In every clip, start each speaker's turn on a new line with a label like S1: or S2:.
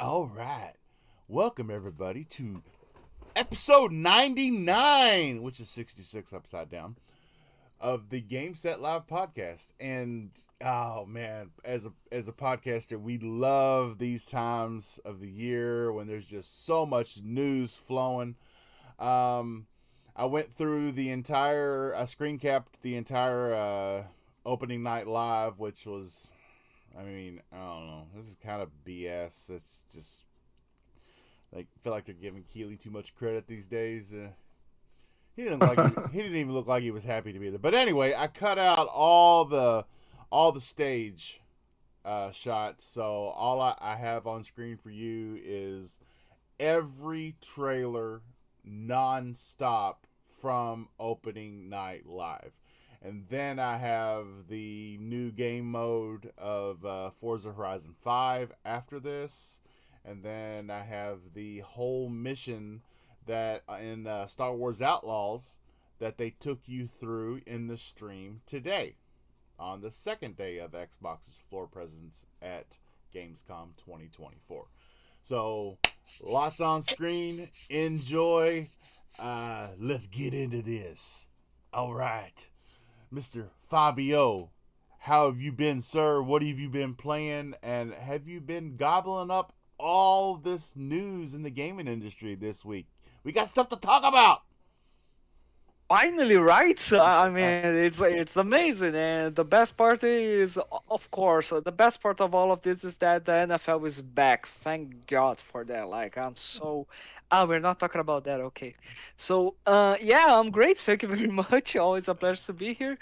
S1: All right. Welcome, everybody, to episode 99, which is 66 upside down, of the Game Set Live podcast. And, oh, man, as a podcaster, we love these times of the year when there's just so much news flowing. I went through I screen capped the entire opening night live, which was, I don't know. This is kind of BS. It's just, I feel like they're giving Keeley too much credit these days. He didn't even look like he was happy to be there. But anyway, I cut out all the stage shots. So all I have on screen for you is every trailer nonstop from opening night live. And then I have the new game mode of Forza Horizon 5 after this. And then I have the whole mission that in Star Wars Outlaws that they took you through in the stream today on the second day of Xbox's floor presence at Gamescom 2024. So lots on screen. Enjoy. Let's get into this. All right. Mr. Fabio, how have you been, sir? What have you been playing? And have you been gobbling up all this news in the gaming industry this week? We got stuff to talk about.
S2: Finally, right? I mean, it's amazing, and the best part is, of course, the best part of all of this is that the NFL is back. Thank God for that. Like, I'm so. Ah, we're not talking about that. Okay, so yeah, I'm great. Thank you very much. Always a pleasure to be here.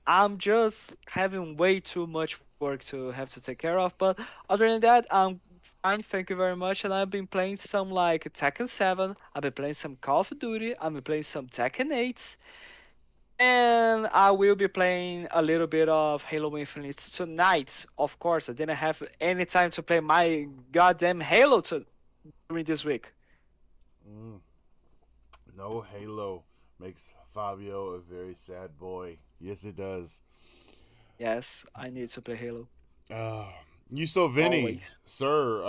S2: I'm just having way too much work to have to take care of, but other than that, I'm fine. Thank you very much. And I've been playing some like Tekken 7. I've been playing some Call of Duty. I've been playing some Tekken 8. And I will be playing a little bit of Halo Infinite tonight. Of course, I didn't have any time to play my goddamn Halo during this week.
S1: Mm, no Halo makes Fabio a very sad boy. Yes, it does.
S2: Yes, I need to play Halo.
S1: Uh, you so Vinny,
S2: Always.
S1: sir.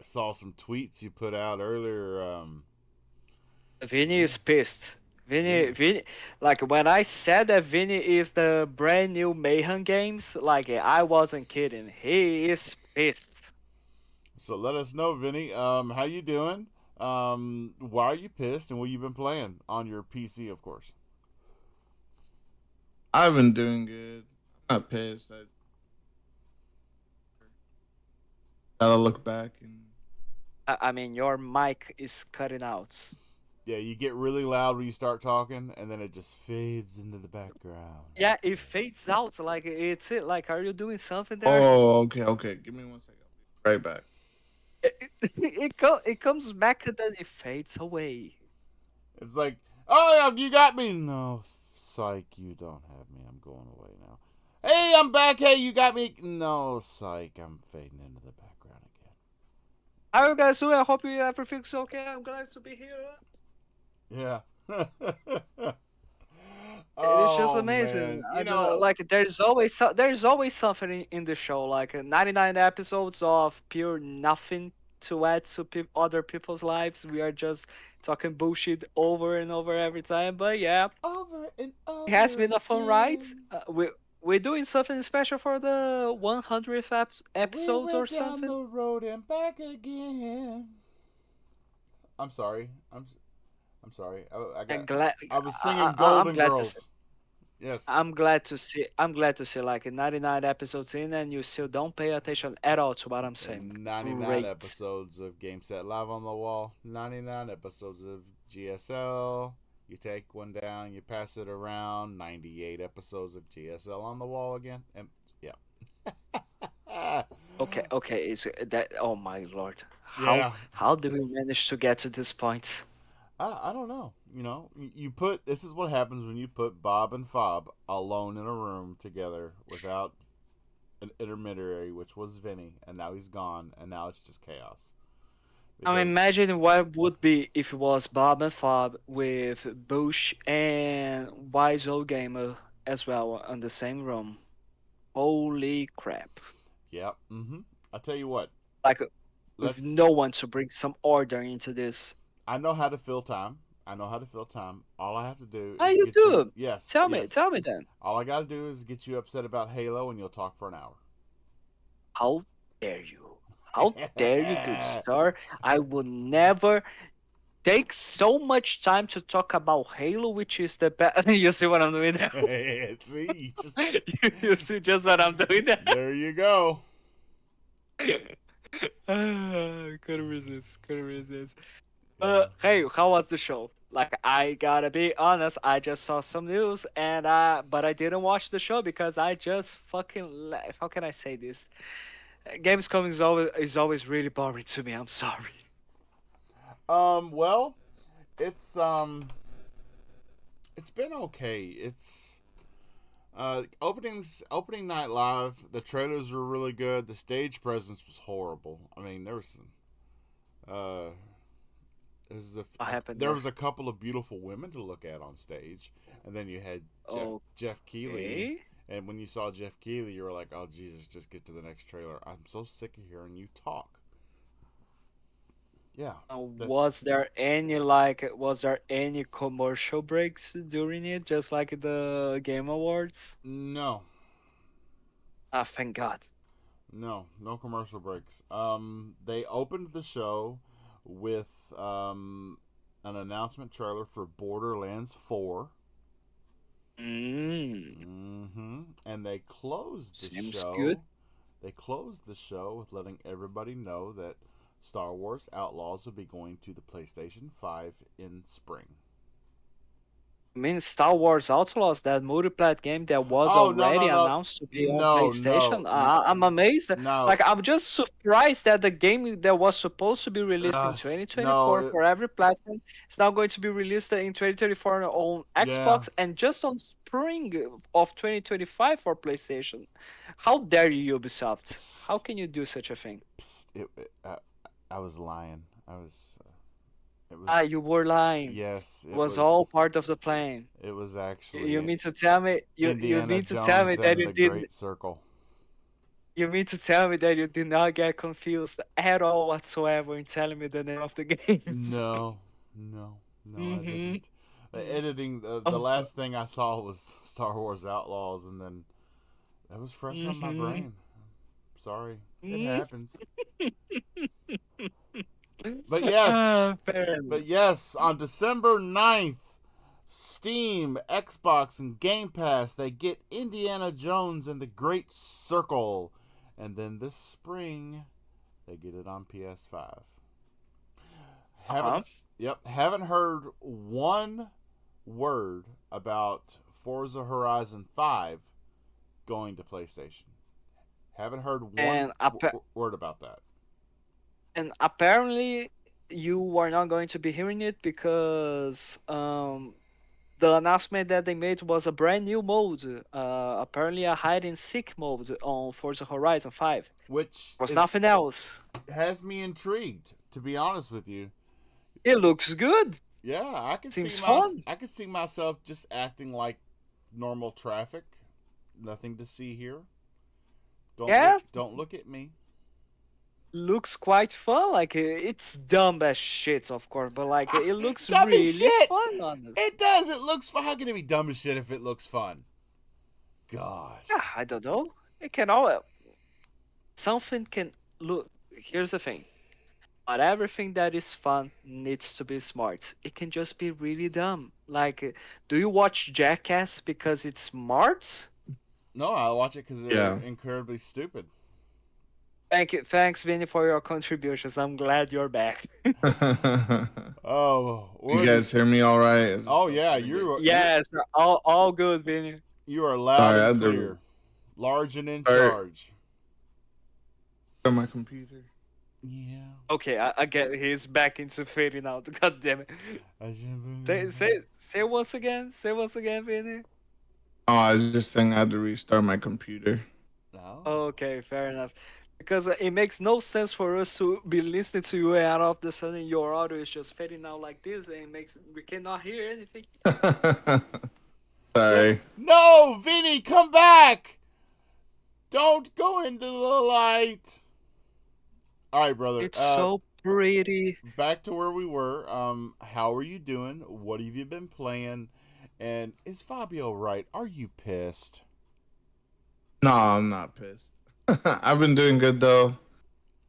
S1: Saw some tweets you put out earlier.
S2: Vinny is pissed.
S1: Vinny.
S2: Vinny, like when I said that Vinny is the brand new Mayhem games, like I wasn't kidding. He is pissed.
S1: So let us know, Vinny. How you doing? Why are you pissed, and what you been playing on your PC, of course?
S3: I've been doing good. I'm not pissed. I gotta look back and
S2: I mean, your mic is cutting out.
S1: Yeah, you get really loud when you start talking, and then it just fades into the background.
S2: Yeah, it fades out. Like it's it. Like, are you doing something there?
S3: oh, okay. Give me 1 second. I'll be right back.
S2: It comes back and then it fades away.
S1: It's like, oh, yeah, you got me. No, psych, you don't have me. I'm going away now. Hey, I'm back. Hey, you got me. No, psych, I'm fading into the background again.
S2: How you guys doing? I hope everything's okay. I'm glad to be here.
S1: Yeah.
S2: It's just
S1: Oh,
S2: amazing.
S1: man.
S2: I don't know, like there's always something in the show. Like 99 episodes of pure nothing to add to other people's lives. We are just talking bullshit over and over every time. But yeah,
S1: Over and
S2: it has
S1: over
S2: been a fun ride.
S1: again.
S2: We're doing something special for the 100th
S1: We
S2: episode or
S1: went down
S2: something.
S1: the road and back again. I'm sorry. I'm sorry.
S2: And glad
S1: I was singing
S2: I'm
S1: Golden
S2: glad to see.
S1: Girls. Yes.
S2: I'm glad to see like 99 episodes in and you still don't pay attention at all to what I'm saying.
S1: And 99
S2: Great.
S1: episodes of Game Set Live on the wall. 99 episodes of GSL. You take one down, you pass it around. 98 episodes of GSL on the wall again. And yeah.
S2: Okay, is that oh my lord.
S1: Yeah.
S2: How did we manage to get to this point?
S1: I don't know. You put this is what happens when you put Bob and Fob alone in a room together without an intermediary, which was Vinny, and now he's gone, and now it's just chaos.
S2: I'm
S1: Because
S2: imagining what would be if it was Bob and Fob with Bush and Wise Old Gamer as well in the same room. Holy crap.
S1: yeah, I tell you what,
S2: Like with
S1: let's.
S2: no one to bring some order into this.
S1: I know how to fill time. I know how to fill time. All I have to do
S2: How
S1: is
S2: you
S1: get you.
S2: do?
S1: Yes,
S2: Tell me,
S1: yes.
S2: tell me then.
S1: All I got to do is get you upset about Halo, and you'll talk for an hour.
S2: How dare you? How dare you, good sir? I will never take so much time to talk about Halo, which is the best. You see what I'm doing there?
S1: See, you just
S2: You see just what I'm doing there?
S1: there you go.
S2: Couldn't resist. Couldn't resist. Hey, how was the show? Like, I gotta be honest, I just saw some news, and but I didn't watch the show because I just fucking how can I say this? Gamescom is always really boring to me. I'm sorry.
S1: Well, it's it's been okay. It's opening night live. The trailers were really good. The stage presence was horrible. I mean, there was some
S2: What happened
S1: there
S2: there?
S1: was a couple of beautiful women to look at on stage, and then you had Jeff Keighley.
S2: Okay.
S1: And when you saw Jeff Keighley, you were like, "Oh Jesus, just get to the next trailer." I'm so sick of hearing you talk. Yeah.
S2: Was there any commercial breaks during it, just like the Game Awards?
S1: No,
S2: Ah, thank God.
S1: no commercial breaks. They opened the show with an announcement trailer for Borderlands 4. And they closed the
S2: Seems
S1: show.
S2: good.
S1: They closed the show with letting everybody know that Star Wars Outlaws will be going to the PlayStation 5 in spring.
S2: I mean, Star Wars Outlaws, that multiplayer game that was
S1: Oh, no,
S2: already
S1: no, no.
S2: announced to be on
S1: No,
S2: PlayStation.
S1: no.
S2: I'm amazed.
S1: No.
S2: Like, I'm just surprised that the game that was supposed to be released in
S1: No,
S2: 2024 for every platform is now going to be released in 2024 on Xbox and just on spring of 2025 for PlayStation. How dare you, Ubisoft? How can you do such a thing?
S1: I was lying. It was.
S2: You were lying.
S1: Yes,
S2: It was all part of the plan.
S1: It was actually.
S2: You mean to tell me you
S1: Indiana
S2: mean to
S1: Jones
S2: tell me that
S1: and
S2: you
S1: the
S2: did
S1: Great Circle.
S2: you mean to tell me that you did not get confused at all whatsoever in telling me the name of the games?
S1: No, I didn't. The editing, the last thing I saw was Star Wars Outlaws, and then that was fresh on my brain. Sorry, it happens. But yes, on December 9th, Steam, Xbox, and Game Pass, they get Indiana Jones and the Great Circle. And then this spring, they get it on PS5. Haven't heard one word about Forza Horizon 5 going to PlayStation. Haven't heard one word about that.
S2: And apparently, you are not going to be hearing it because the announcement that they made was a brand new mode. Apparently, a hide and seek mode on Forza Horizon 5.
S1: Which
S2: was nothing else.
S1: Has me intrigued, to be honest with you.
S2: It looks good.
S1: Yeah, I can see myself just acting like normal traffic. Nothing to see here. Don't look at me.
S2: Looks quite fun. Like, it's dumb as shit, of course, but like it looks
S1: dumb
S2: really
S1: as shit.
S2: fun on it.
S1: It does. It looks fun. How can it be dumb as shit if it looks fun? Gosh.
S2: Yeah, I don't know. It can all. Something can look. Here's the thing. Not everything that is fun needs to be smart. It can just be really dumb. Like, do you watch Jackass because it's smart?
S1: No, I watch it because they're incredibly stupid.
S2: Thanks, Vinny, for your contributions. I'm glad you're back.
S1: Oh,
S3: you guys hear me all right?
S1: Oh yeah,
S2: yes, all good, Vinny.
S1: You are loud and clear, large and in charge.
S3: On my computer.
S1: Yeah.
S2: Okay, I get he's back into fading out. God damn it. Say once again. Say once again, Vinny.
S3: Oh, I was just saying I had to restart my computer.
S1: No.
S2: Okay, fair enough. Because it makes no sense for us to be listening to you and all of the sudden your audio is just fading out like this and we cannot hear anything.
S3: Sorry.
S1: No, Vinny, come back! Don't go into the light. All right, brother.
S2: It's so pretty.
S1: Back to where we were. How are you doing? What have you been playing? And is Fabio right? Are you pissed?
S3: No, I'm not pissed. I've been doing good though.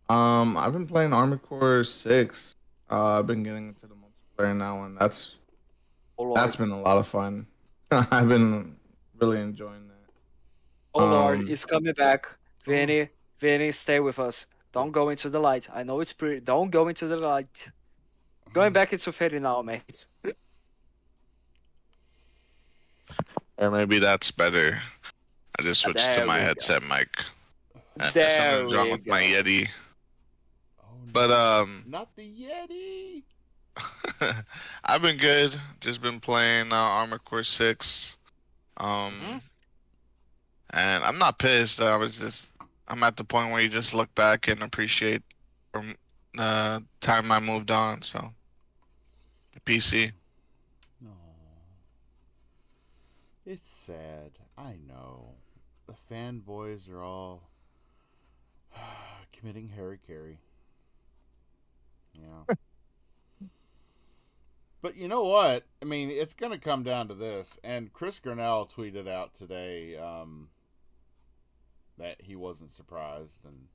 S3: I've been playing Armored Core 6. I've been getting into the multiplayer now, and
S2: Oh
S3: that's
S2: Lord.
S3: been a lot of fun. I've been really enjoying that.
S2: Oh Lord, it's coming back.
S1: Oh.
S2: Vinny, stay with us. Don't go into the light. I know it's pretty. Don't go into the light. Going back into Fairy now, mate.
S4: Or maybe that's better. I just switched to
S2: There
S4: my
S2: we go.
S4: headset mic.
S2: There
S4: Something's wrong
S2: we
S4: with my
S2: go.
S4: Yeti.
S1: Oh,
S4: But
S1: not the Yeti.
S4: I've been good. Just been playing Armored Core 6.
S2: Mhm.
S4: And I'm not pissed. I'm at the point where you just look back and appreciate from the time I moved on. So the PC.
S1: No. It's sad. I know. The fanboys are all committing Harry Carey. Yeah. But you know what? I mean, it's going to come down to this. And Chris Grinnell tweeted out today that he wasn't surprised. And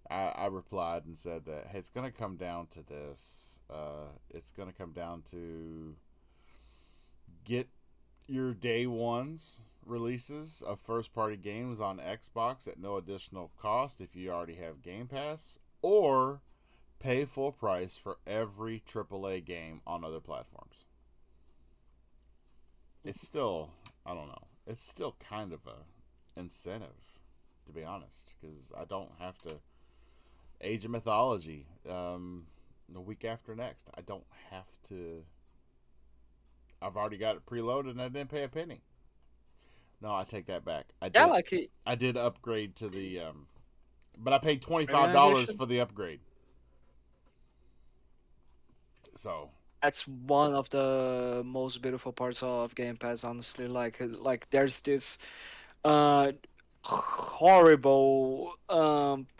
S1: I replied and said that, hey, it's going to come down to this. It's going to come down to get your day ones releases of first party games on Xbox at no additional cost if you already have Game Pass, or pay full price for every AAA game on other platforms. It's still, I don't know, it's still kind of a incentive, to be honest, because I don't have to Age of Mythology the week after next. I don't have to. I've already got it preloaded and I didn't pay a penny. No, I take that back.
S2: Yeah, like
S1: I did upgrade to the but I paid $25
S2: Recommendation?
S1: for the upgrade. So
S2: that's one of the most beautiful parts of Game Pass, honestly. Like there's this uh horrible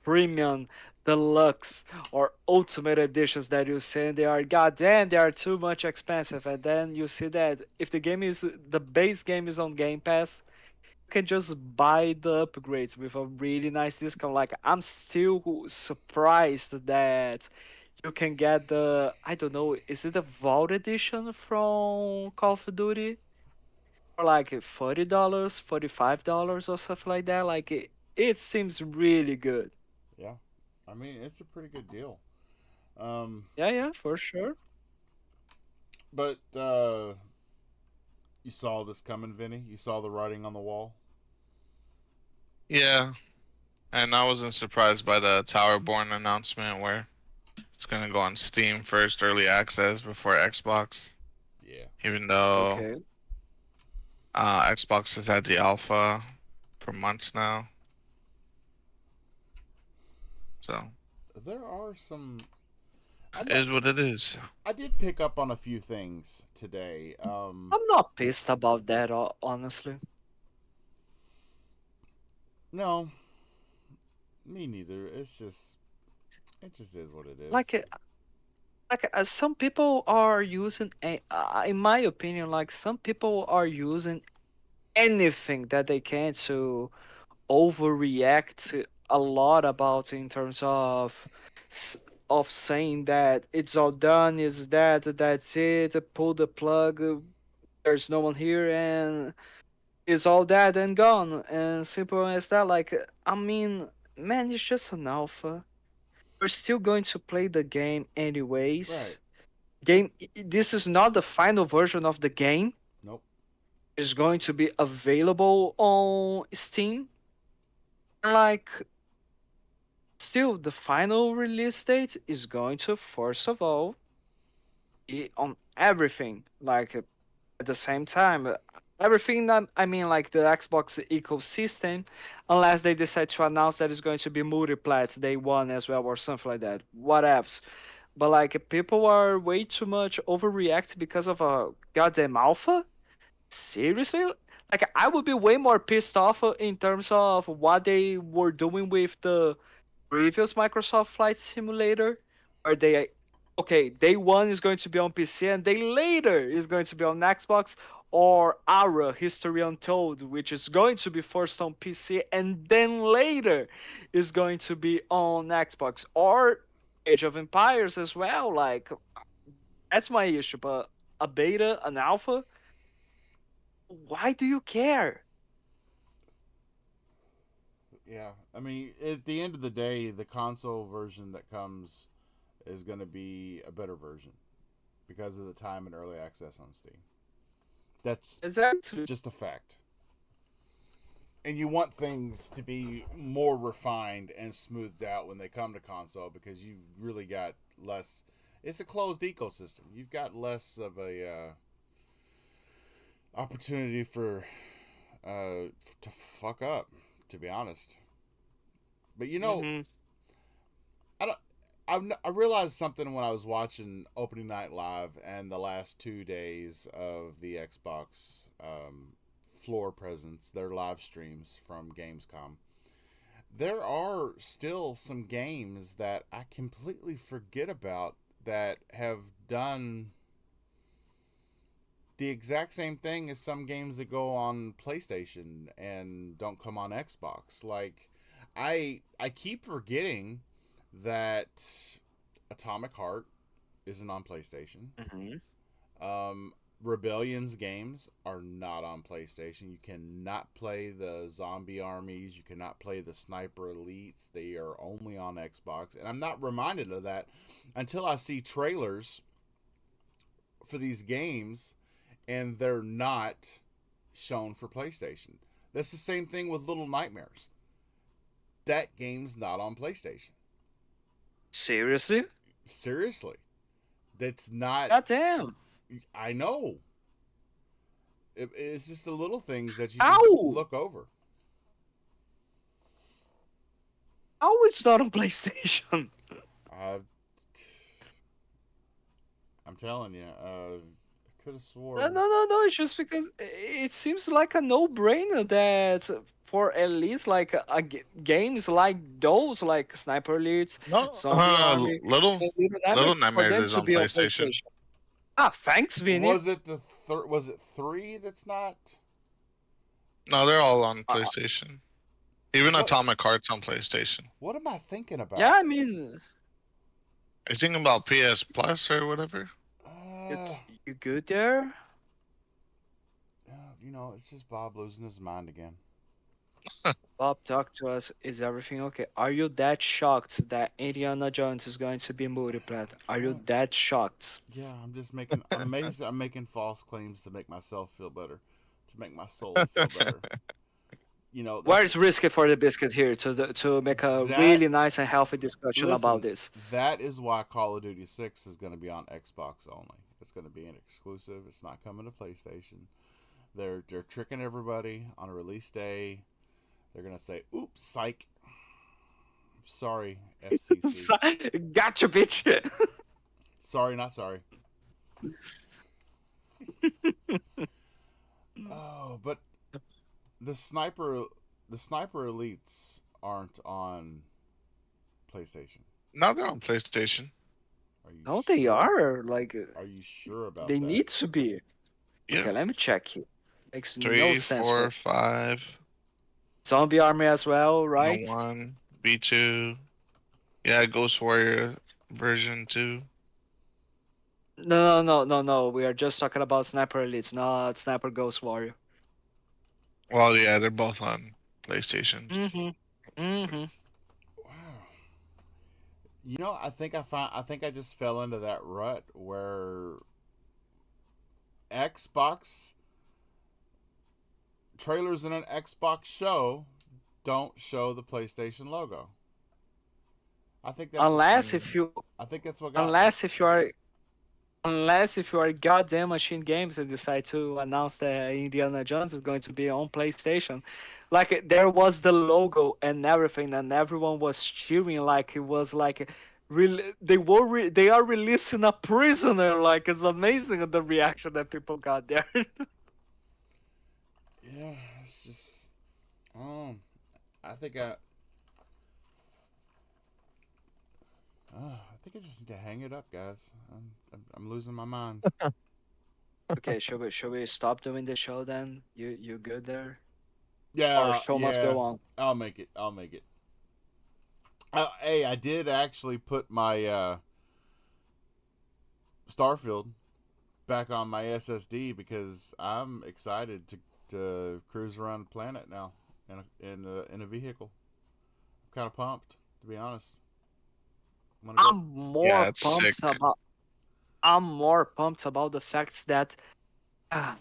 S2: premium deluxe or ultimate editions that you see, and they are goddamn, they are too much expensive. And then you see that if the base game is on Game Pass, you can just buy the upgrades with a really nice discount. Like I'm still surprised that you can get the, I don't know, is it the Vault edition from Call of Duty? For like $40, $45 or something like that. Like it seems really good.
S1: yeah, I mean it's a pretty good deal. Um,
S2: Yeah, yeah, for sure.
S1: but you saw this coming, Vinny. You saw the writing on the wall.
S4: Yeah. And I wasn't surprised by the Towerborn announcement where it's gonna go on Steam first, early access before Xbox.
S1: Yeah.
S4: Even though
S2: Okay.
S4: Xbox has had the alpha for months now. So
S1: There are some.
S4: it is what it is.
S1: I did pick up on a few things today.
S2: I'm not pissed about that, honestly.
S1: No, me neither. It's just, it just is what it is.
S2: Some people are using, in my opinion, like some people are using anything that they can to overreact a lot about in terms of of saying that it's all done, is that's it, pull the plug, there's no one here, and it's all dead and gone, and simple as that. Like, I mean, man, it's just an alpha. We're still going to play the game anyways.
S1: Right.
S2: This is not the final version of the game.
S1: Nope.
S2: It's going to be available on Steam. Like, still, the final release date is going to, first of all, be on everything. Like, at the same time, everything that I mean, like the Xbox ecosystem, unless they decide to announce that it's going to be multiplats day one as well or something like that. Whatevs. But like, people are way too much overreact because of a goddamn alpha. Seriously? Like, I would be way more pissed off in terms of what they were doing with the previous Microsoft Flight Simulator, where okay, day one is going to be on PC and day later is going to be on Xbox, or Ara History Untold, which is going to be first on PC and then later is going to be on Xbox, or Age of Empires as well. Like, that's my issue, but a beta, an alpha, why do you care?
S1: Yeah, I mean, at the end of the day, the console version that comes is going to be a better version because of the time and early access on Steam. That's
S2: Exactly.
S1: just a fact. And you want things to be more refined and smoothed out when they come to console because you really got less. It's a closed ecosystem. You've got less of a opportunity for to fuck up, to be honest. But you know,
S2: Hmm.
S1: I don't. I realized something when I was watching opening night live and the last 2 days of the Xbox floor presence, their live streams from Gamescom. There are still some games that I completely forget about that have done the exact same thing as some games that go on PlayStation and don't come on Xbox. Like I keep forgetting that Atomic Heart isn't on PlayStation.
S2: Hmm.
S1: Um, Rebellion's games are not on PlayStation. You cannot play the zombie armies. You cannot play the sniper elites. They are only on Xbox. And I'm not reminded of that until I see trailers for these games and they're not shown for PlayStation. That's the same thing with Little Nightmares. That game's not on PlayStation.
S2: Seriously?
S1: Seriously. That's not.
S2: God damn.
S1: I know. It's just the little things that you just
S2: Ow!
S1: look over.
S2: How it's not on PlayStation?
S1: I, I'm telling you, I could have
S2: No,
S1: sworn.
S2: no, no, no. It's just because it seems like a no-brainer that for at least like games like those, like Sniper Elite,
S4: No,
S2: Zombie Army,
S4: Little
S2: and Little Nightmares,
S4: Little
S2: for
S4: Nightmares
S2: them
S4: is
S2: to
S4: on
S2: be on
S4: PlayStation.
S2: PlayStation. Ah, thanks, Vinny.
S1: Was it the Was it 3 that's not?
S4: No, they're all on
S2: Uh,
S4: PlayStation. Even
S1: What
S4: Atomic Heart's on PlayStation.
S1: What am I thinking
S2: yeah,
S1: about?
S2: I mean,
S4: Are you thinking about PS Plus or whatever?
S2: you,
S1: Uh,
S2: you good there?
S1: it's just Bob losing his mind again.
S2: Bob, talk to us. Is everything okay? Are you that shocked that Indiana Jones is going to be multiplayer? Are you
S1: Uh,
S2: that shocked?
S1: yeah, I'm just making. I'm making false claims to make myself feel better, to make my soul feel better.
S2: Where
S1: That's
S2: is Risky for the Biscuit here to make a
S1: that.
S2: really nice and healthy discussion about
S1: Listen,
S2: this?
S1: that is why Call of Duty 6 is going to be on Xbox only. It's going to be an exclusive. It's not coming to PlayStation. They're tricking everybody on a release day. They're going to say, "Oops, psych. Sorry, FCC.
S2: Gotcha, bitch.
S1: Sorry, not sorry." Oh, but the sniper elites aren't on PlayStation.
S4: No, they're on PlayStation.
S1: Are you
S2: No,
S1: sure?
S2: they are. Like,
S1: Are you sure about
S2: they
S1: that?
S2: need to be.
S4: Yeah.
S2: Okay, let me check here. Makes no
S4: 3,
S2: sense
S4: 4,
S2: for
S4: 5.
S2: Zombie Army as well, right?
S4: B1, B2. Yeah, Ghost Warrior version 2.
S2: No, no, no, no, no. We are just talking about Sniper Elites, not Sniper Ghost Warrior.
S4: Well, yeah, they're both on PlayStation.
S2: Mm-hmm. Mm-hmm.
S1: Wow. I think I just fell into that rut where Xbox trailers in an Xbox show don't show the PlayStation logo. I think that's
S2: Unless if you,
S1: I think that's what got me.
S2: unless if you are goddamn Machine Games and decide to announce that Indiana Jones is going to be on PlayStation, like there was the logo and everything, and everyone was cheering like it was like. They are releasing a prisoner. Like, it's amazing the reaction that people got there.
S1: Yeah, it's just I think I, I think I, I think I just fell into that rut where Xbox trailers in an Xbox show don't show the PlayStation logo. I think that's what got me. Yeah, it's just. I think I. I think I just fell into that rut where Xbox trailers in an Xbox show don't show the PlayStation logo. I think that's what got me. Yeah, it's just. I I think I just need to hang it up, guys. I'm losing my mind.
S2: Okay, should we stop doing the show then? You good there? Our
S1: Yeah,
S2: show must
S1: yeah.
S2: go on.
S1: I'll make it. I'll make it. Hey, I did actually put my Starfield back on my SSD because I'm excited to cruise around the planet now in a vehicle. I'm kind of pumped, to be honest. I'm gonna go.
S2: I'm more
S4: Yeah, it's sick.
S2: pumped about I'm more pumped about the facts that ah,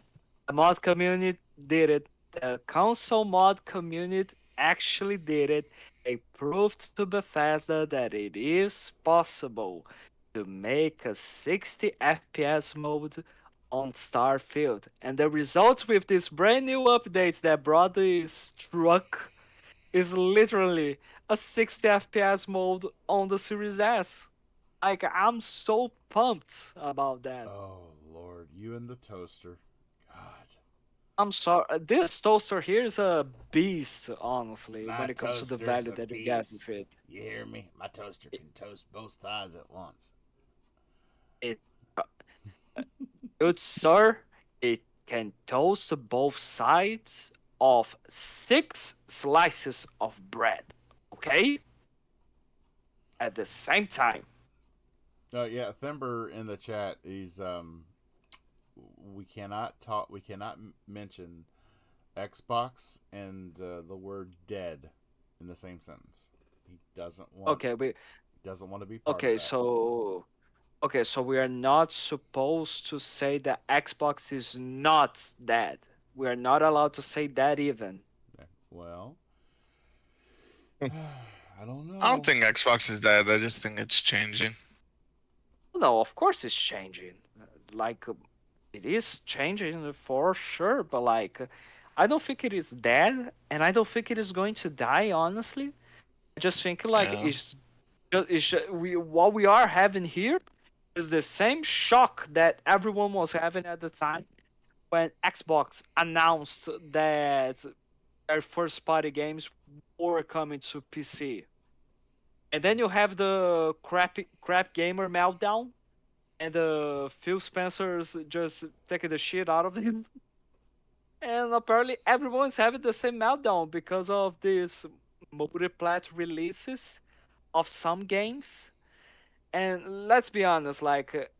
S2: the mod community did it. The console mod community actually did it. They proved to Bethesda that it is possible to make a 60 FPS mode on Starfield. And the result with these brand new updates that brought this truck is literally a 60 FPS mode on the Series S. Like, I'm so pumped about that.
S1: Oh Lord, you and the toaster. God,
S2: I'm sorry. This toaster here is a beast, honestly,
S1: my
S2: when it comes to the
S1: toaster's
S2: value
S1: a
S2: that you get
S1: beast.
S2: with it.
S1: You hear me? My toaster
S2: It,
S1: can toast both thighs at once.
S2: it good sir, it can toast both sides of 6 slices of bread. Okay? At the same time.
S1: Yeah, Thimber in the chat. He's we cannot talk. We cannot mention Xbox and the word dead in the same sentence. He
S2: Okay, we
S1: doesn't want to be part of
S2: okay,
S1: that.
S2: so okay, so we are not supposed to say that Xbox is not dead. We are not allowed to say that even.
S1: Well, I don't
S4: I don't
S1: know.
S4: think Xbox is dead. I just think it's changing.
S2: No, of course it's changing. Like it is changing for sure, but like I don't think it is dead, and I don't think it is going to die. Honestly, I just think like
S4: Yeah.
S2: we what we are having here is the same shock that everyone was having at the time when Xbox announced that their first party games were coming to PC. And then you have the crap gamer meltdown and Phil Spencer's just taking the shit out of him. And apparently everyone's having the same meltdown because of these multi-plat releases of some games. And let's be honest, like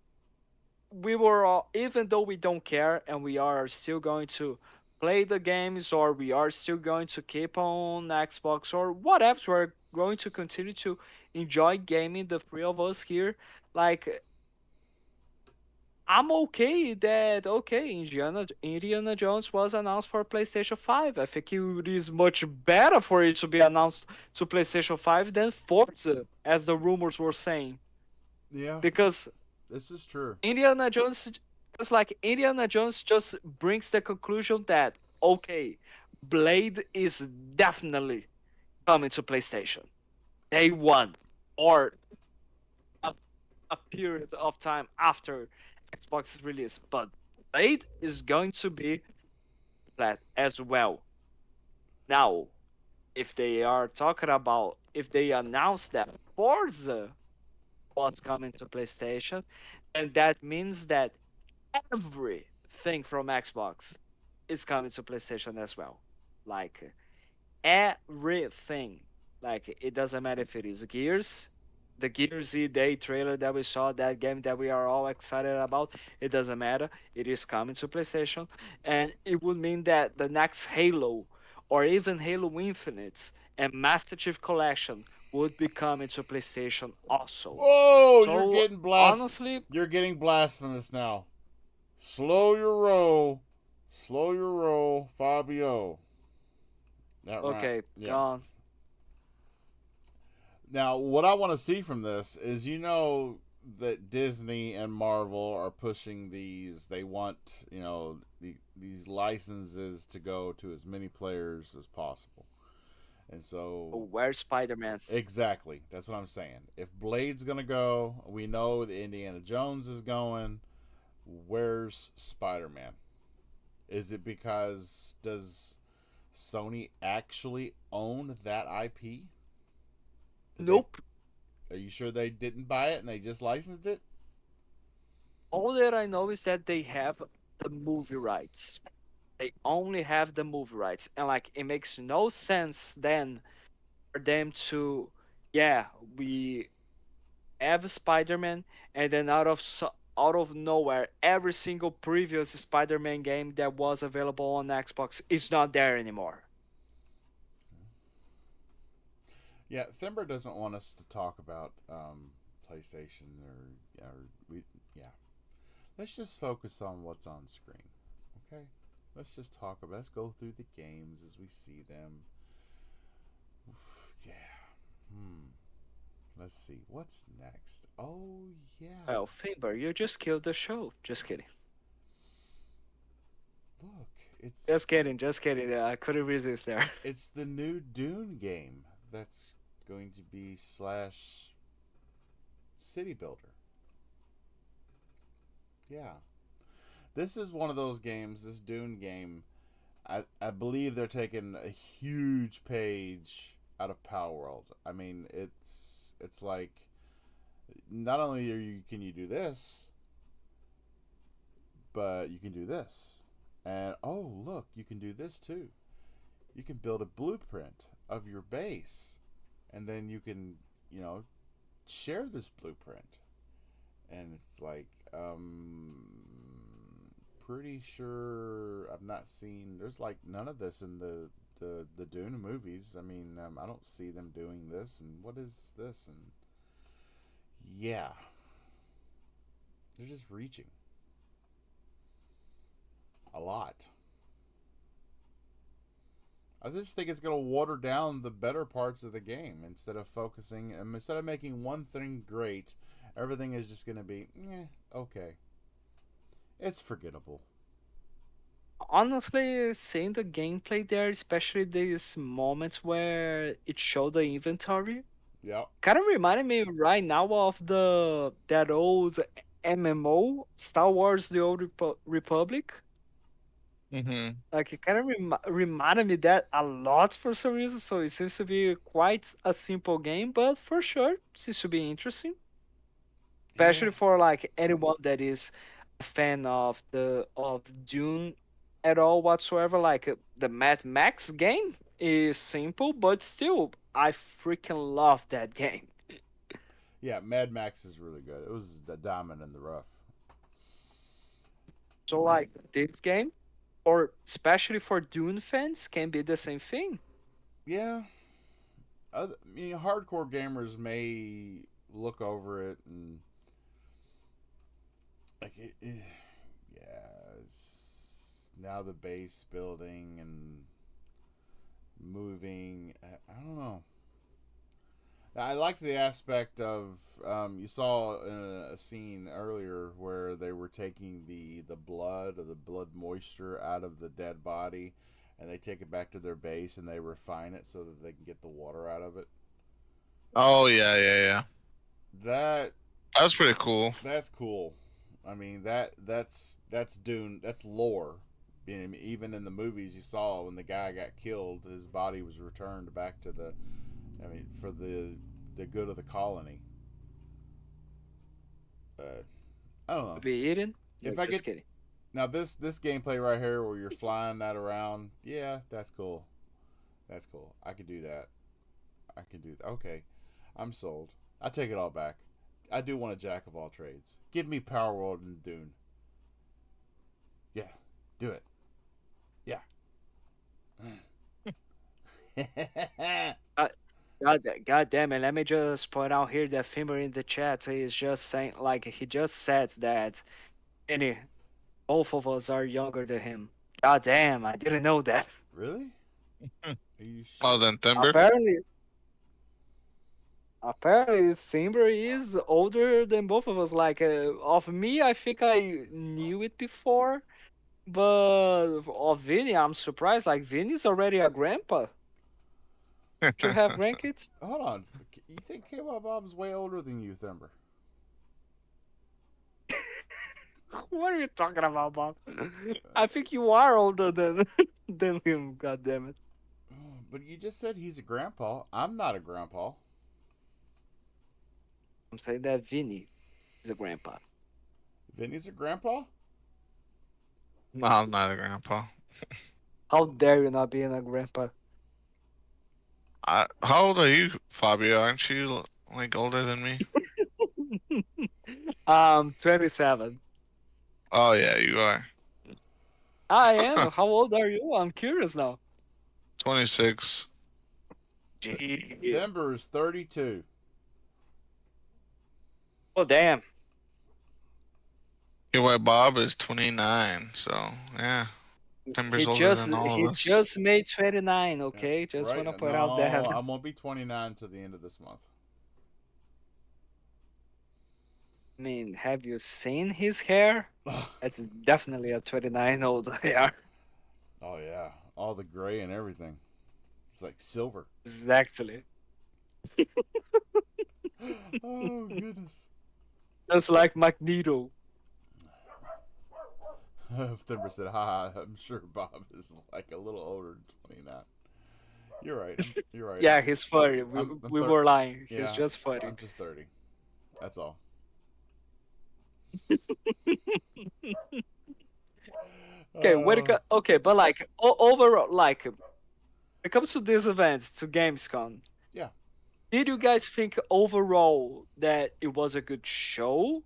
S2: we were all, even though we don't care and we are still going to play the games or we are still going to keep on Xbox or whatever, we're going to continue to enjoy gaming, the three of us here. Like I'm okay that okay Indiana Jones was announced for PlayStation 5. I think it is much better for it to be announced to PlayStation 5 than Forza, as the rumors were saying.
S1: Yeah,
S2: Because
S1: this is true.
S2: Indiana Jones it's like Indiana Jones just brings the conclusion that okay, Blade is definitely coming to PlayStation. Day one. Or a, a period of time after Xbox's release. But Blade is going to be flat as well. Now, if they are talking about if they announce that Forza was coming to PlayStation, then that means that everything from Xbox is coming to PlayStation as well. Like everything. Like it doesn't matter if it is Gears, the Gears EA trailer that we saw, that game that we are all excited about. It doesn't matter. It is coming to PlayStation, and it would mean that the next Halo, or even Halo Infinite and Master Chief Collection, would be coming to PlayStation also.
S1: Whoa,
S2: So honestly,
S1: you're getting blasphemous now. Slow your roll. Slow your roll, Fabio. That right.
S2: okay,
S1: Yeah.
S2: gone.
S1: Now, what I want to see from this is, that Disney and Marvel are pushing these. They want, these licenses to go to as many players as possible. And so,
S2: Where's Spider-Man?
S1: exactly. That's what I'm saying. If Blade's going to go, we know that Indiana Jones is going. Where's Spider-Man? Is it because does Sony actually own that IP?
S2: Nope.
S1: Are you sure they didn't buy it and they just licensed it?
S2: All that I know is that they have the movie rights. They only have the movie rights, and like it makes no sense then for them to, yeah, we have Spider-Man, and then out of nowhere, every single previous Spider-Man game that was available on Xbox is not there anymore.
S1: Yeah, Thimber doesn't want us to talk about PlayStation yeah. Let's just focus on what's on screen, okay? Let's just talk about. Let's go through the games as we see them. Yeah. Let's see what's next. Oh yeah.
S2: Well, Faber, you just killed the show. Just kidding.
S1: Look, it's
S2: Just kidding. Just kidding. I couldn't resist there.
S1: it's the new Dune game that's going to be slash city builder. Yeah. This is one of those games, this Dune game, I believe they're taking a huge page out of Power World. I mean, it's like not only can you do this, but you can do this. And oh, look, you can do this too. You can build a blueprint of your base, and then you can, share this blueprint. And it's like, pretty sure I've not seen. There's like none of this in the Dune movies. I mean, I don't see them doing this. And what is this? And yeah, they're just reaching a lot. I just think it's going to water down the better parts of the game instead of making one thing great. Everything is just going to be, okay. It's forgettable.
S2: Honestly, seeing the gameplay there, especially these moments where it showed the inventory,
S1: Yep.
S2: kind of reminded me right now of that old MMO, Star Wars: The Old Republic.
S4: Mm-hmm.
S2: Like it kind of reminded me that a lot for some reason. So it seems to be quite a simple game, but for sure seems to be interesting, especially
S1: Yeah.
S2: for like anyone that is a fan of Dune at all whatsoever. Like the Mad Max game is simple, but still, I freaking love that game.
S1: Yeah, Mad Max is really good. It was the diamond in the rough.
S2: So like this game, or especially for Dune fans, can be the same thing.
S1: Yeah. Hardcore gamers may look over it and like yeah. Now the base building and moving. I don't know. I liked the aspect of you saw a scene earlier where they were taking the blood or the blood moisture out of the dead body, and they take it back to their base and they refine it so that they can get the water out of it.
S4: Oh yeah.
S1: That
S4: That was pretty cool.
S1: that's cool. I mean that's Dune. That's lore. Even in the movies you saw when the guy got killed, his body was returned back to the. I mean, for the good of the colony. I don't know.
S2: Be eaten.
S1: If
S2: No,
S1: I
S2: just
S1: get-
S2: kidding.
S1: Now this gameplay right here where you're flying that around, yeah, that's cool. That's cool. I could do that. I can do that. Okay, I'm sold. I take it all back. I do want a jack of all trades. Give me Power World and Dune. Yeah, do it. Yeah.
S2: God damn it! Let me just point out here that Fimber in the chat is just saying, like he just said that, any both of us are younger than him. God damn! I didn't know that.
S1: Really? Are you sure?
S4: Well then, Timber.
S2: Apparently, Fimber is older than both of us. Like of me, I think I knew it before, but of Vinny, I'm surprised. Like Vinny's already a grandpa. To have grandkids?
S1: Hold on. You think K-Bob Bob's way older than you, Thumber?
S2: What are you talking about, Bob? I think you are older than than him. God damn it!
S1: But you just said he's a grandpa. I'm not a grandpa.
S2: I'm saying that Vinny is a grandpa.
S1: Vinny's a grandpa?
S4: No, I'm not a grandpa.
S2: How dare you not being a grandpa?
S4: How old are you, Fabio? Aren't you like older than me?
S2: 27.
S4: Oh yeah, you are.
S2: I am. How old are you? I'm curious now.
S4: 26.
S2: Gee.
S1: Thember is 32.
S2: Oh damn.
S4: Your white Bob is 29. So yeah, 10 years older than all
S2: He
S4: of us.
S2: just made 29,
S1: Yeah,
S2: okay? Just
S1: right?
S2: wanna put out
S1: No,
S2: that.
S1: I won't be 29 to the end of this month.
S2: I mean, have you seen his hair? It's definitely a 29 old hair.
S1: Oh yeah, all the gray and everything. It's like silver.
S2: Exactly.
S1: Oh goodness.
S2: Just like Magneto.
S1: Thember said, "Ha, I'm sure Bob is like a little older than 29." You're right. You're right.
S2: Yeah, he's funny.
S1: I'm
S2: We were lying. He's
S1: Yeah,
S2: just funny.
S1: I'm just 30. That's all.
S2: Okay,
S1: Uh,
S2: okay, but like overall, like when it comes to these events, to Gamescom,
S1: Yeah.
S2: did you guys think overall that it was a good show,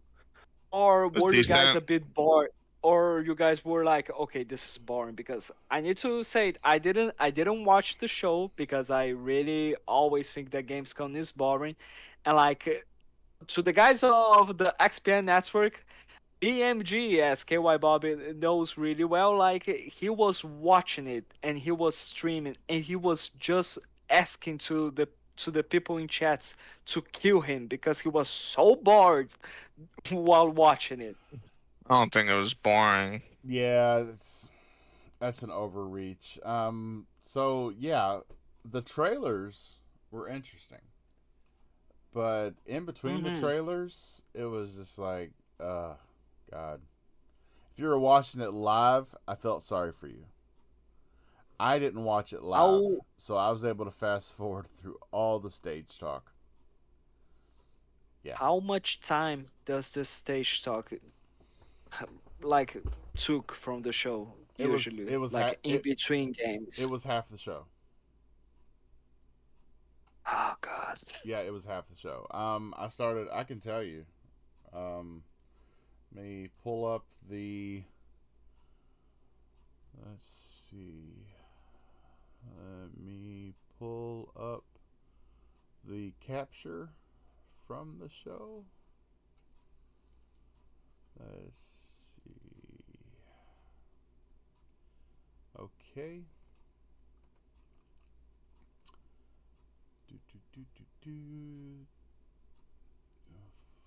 S2: or
S4: It was
S2: were you guys a
S4: decent.
S2: bit bored, or you guys were like, okay, this is boring? Because I need to say it, I didn't watch the show because I really always think that Gamescom is boring, and like to the guys of the XPN network, BMG, as KY Bobby knows really well, like he was watching it and he was streaming and he was just asking to the people in chats to kill him because he was so bored while watching it.
S4: I don't think it was boring.
S1: yeah, that's an overreach. So yeah, the trailers were interesting, but in between the
S2: Hmm.
S1: trailers, it was just like, God. If you were watching it live, I felt sorry for you. I didn't watch it live,
S2: How
S1: so I was able to fast forward through all the stage talk. Yeah,
S2: how much time does the stage talk like took from the show usually, like in between
S1: it
S2: games?
S1: was half the show.
S2: Oh God.
S1: Yeah, it was half the show. I started. I can tell you. Let me pull up the. Let's see. Let me pull up the capture from the show. Let's see. Okay. Do do do do do.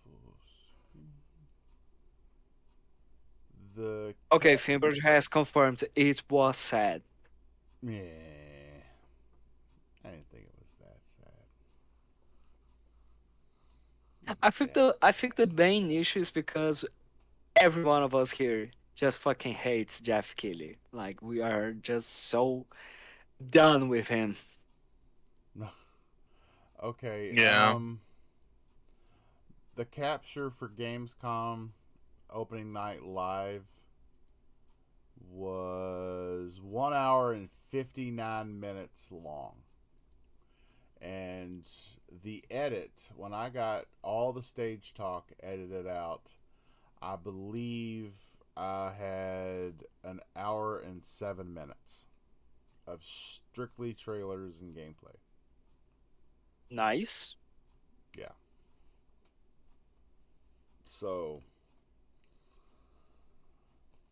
S1: Full screen. The
S2: Okay, Finberg has confirmed it was sad.
S1: yeah. I didn't think it was that sad.
S2: I think the main issue is because every one of us here just fucking hates Jeff Keighley. Like we are just so done with him.
S1: No. Okay.
S4: Yeah.
S1: The capture for Gamescom opening night live was 1 hour and 59 minutes long. And the edit, when I got all the stage talk edited out, I believe I had an hour and 7 minutes of strictly trailers and gameplay.
S2: Nice.
S1: Yeah. So,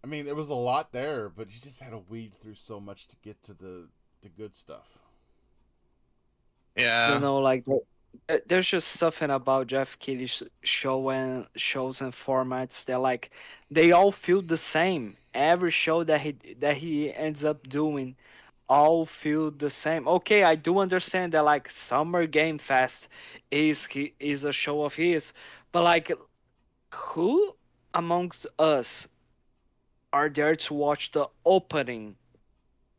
S1: I mean, there was a lot there, but you just had to weed through so much to get to the good stuff.
S2: You
S4: Yeah.
S2: know, like there's just something about Jeff Keighley's shows and formats that like they all feel the same. Every show that he ends up doing all feel the same. Okay, I do understand that like Summer Game Fest is a show of his, but like who amongst us are there to watch the opening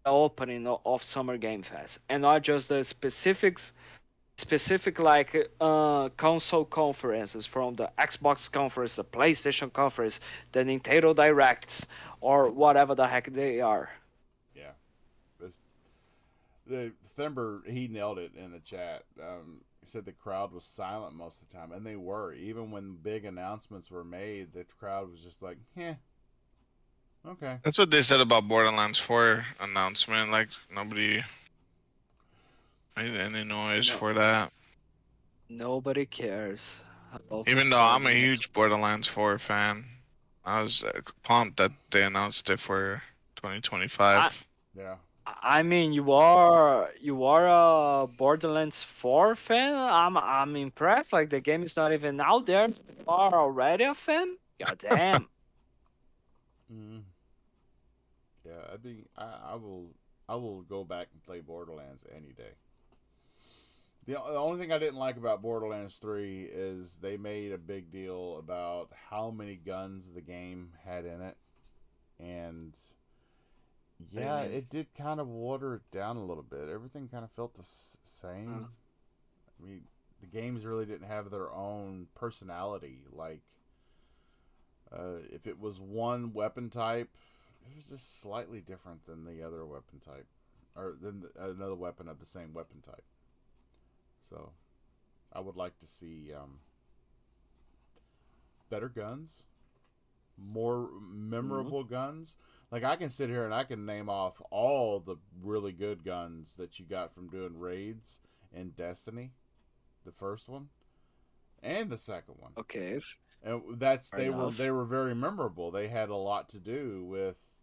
S2: of Summer Game Fest and not just the specific like console conferences, from the Xbox conference, the PlayStation conference, the Nintendo Directs, or whatever the heck they are.
S1: Yeah. The Thember, he nailed it in the chat. He said the crowd was silent most of the time, and they were. Even when big announcements were made, the crowd was just like, "Yeah, okay."
S4: That's what they said about Borderlands 4 announcement. Like nobody made any noise
S2: No,
S4: for that.
S2: nobody cares about
S4: Even though I'm a
S2: Borderlands.
S4: huge Borderlands 4 fan, I was pumped that they announced it for 2025.
S1: Yeah.
S2: I mean, you are a Borderlands 4 fan. I'm impressed. Like the game is not even out there. You are already a fan. God damn.
S1: Mm. Yeah, I will go back and play Borderlands any day. The only thing I didn't like about Borderlands 3 is they made a big deal about how many guns the game had in it. And yeah,
S2: Amen.
S1: it did kind of water it down a little bit. Everything kind of felt the same. I mean, the games really didn't have their own personality. Like, if it was one weapon type, it was just slightly different than the other weapon type, or than another weapon of the same weapon type. So, I would like to see better guns, more memorable guns. Like, I can sit here and I can name off all the really good guns that you got from doing raids in Destiny, the first one and the second one.
S2: Okay.
S1: And
S2: Fair enough.
S1: they were very memorable. They had a lot to do with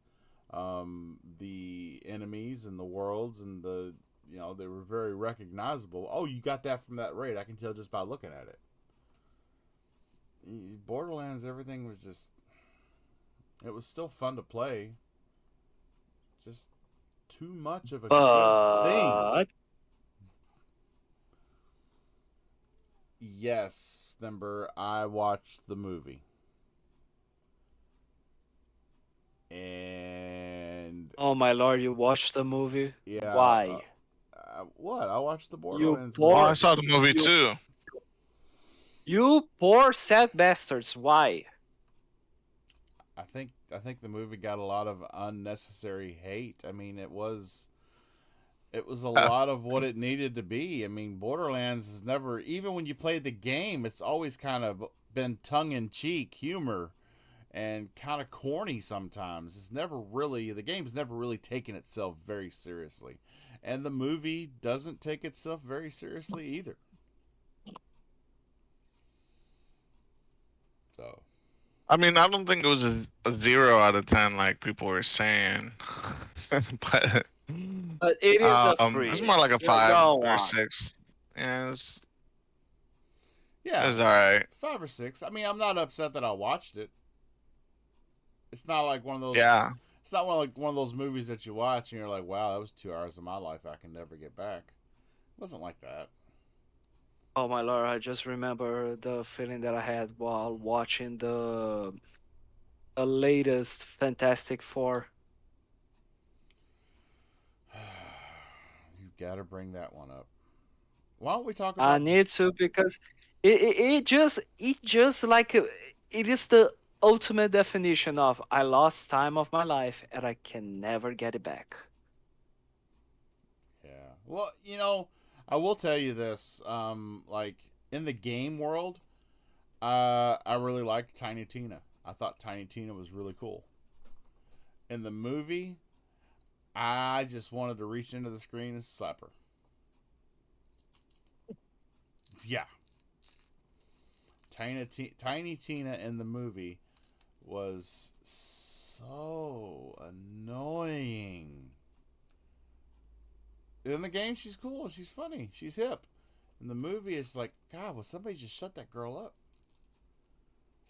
S1: the enemies and the worlds, and they were very recognizable. Oh, you got that from that raid. I can tell just by looking at it. Borderlands, everything was just, it was still fun to play. Just too much of a good thing.
S2: But
S1: Yes, Thember, I watched the movie. And
S2: oh my lord, you watched the movie?
S1: yeah,
S2: Why?
S1: what? I watched the
S2: You
S1: Borderlands
S4: Oh,
S2: poor
S4: I
S1: movie.
S4: saw the movie
S2: you
S4: too.
S2: you poor sad bastards. Why?
S1: I think the movie got a lot of unnecessary hate. I mean, it was a lot of what it needed to be. I mean, Borderlands is never, even when you play the game, it's always kind of been tongue in cheek humor and kind of corny sometimes. The game's never really taken itself very seriously. And the movie doesn't take itself very seriously either. So,
S4: I mean, I don't think it was a 0 out of 10 like people were saying, but
S2: But it is a
S4: it's
S2: free.
S4: more like a
S2: You
S4: 5
S2: don't
S4: or
S2: want.
S4: 6. Yeah, it's
S1: yeah,
S4: all right.
S1: 5 or 6. I mean, I'm not upset that I watched it. It's not like one of those.
S4: Yeah.
S1: It's not one of those movies that you watch and you're like, "Wow, that was 2 hours of my life I can never get back." It wasn't like that.
S2: Oh my lord, I just remember the feeling that I had while watching the latest Fantastic Four.
S1: You gotta bring that one up. Why don't we talk
S2: I
S1: about?
S2: need to, because it just like it is the ultimate definition of I lost time of my life and I can never get it back.
S1: Yeah. Well, I will tell you this. Like in the game world, I really liked Tiny Tina. I thought Tiny Tina was really cool. In the movie, I just wanted to reach into the screen and slap her. Yeah. Tiny Tina in the movie was so annoying. In the game, she's cool. She's funny. She's hip. In the movie, it's like, God, will somebody just shut that girl up?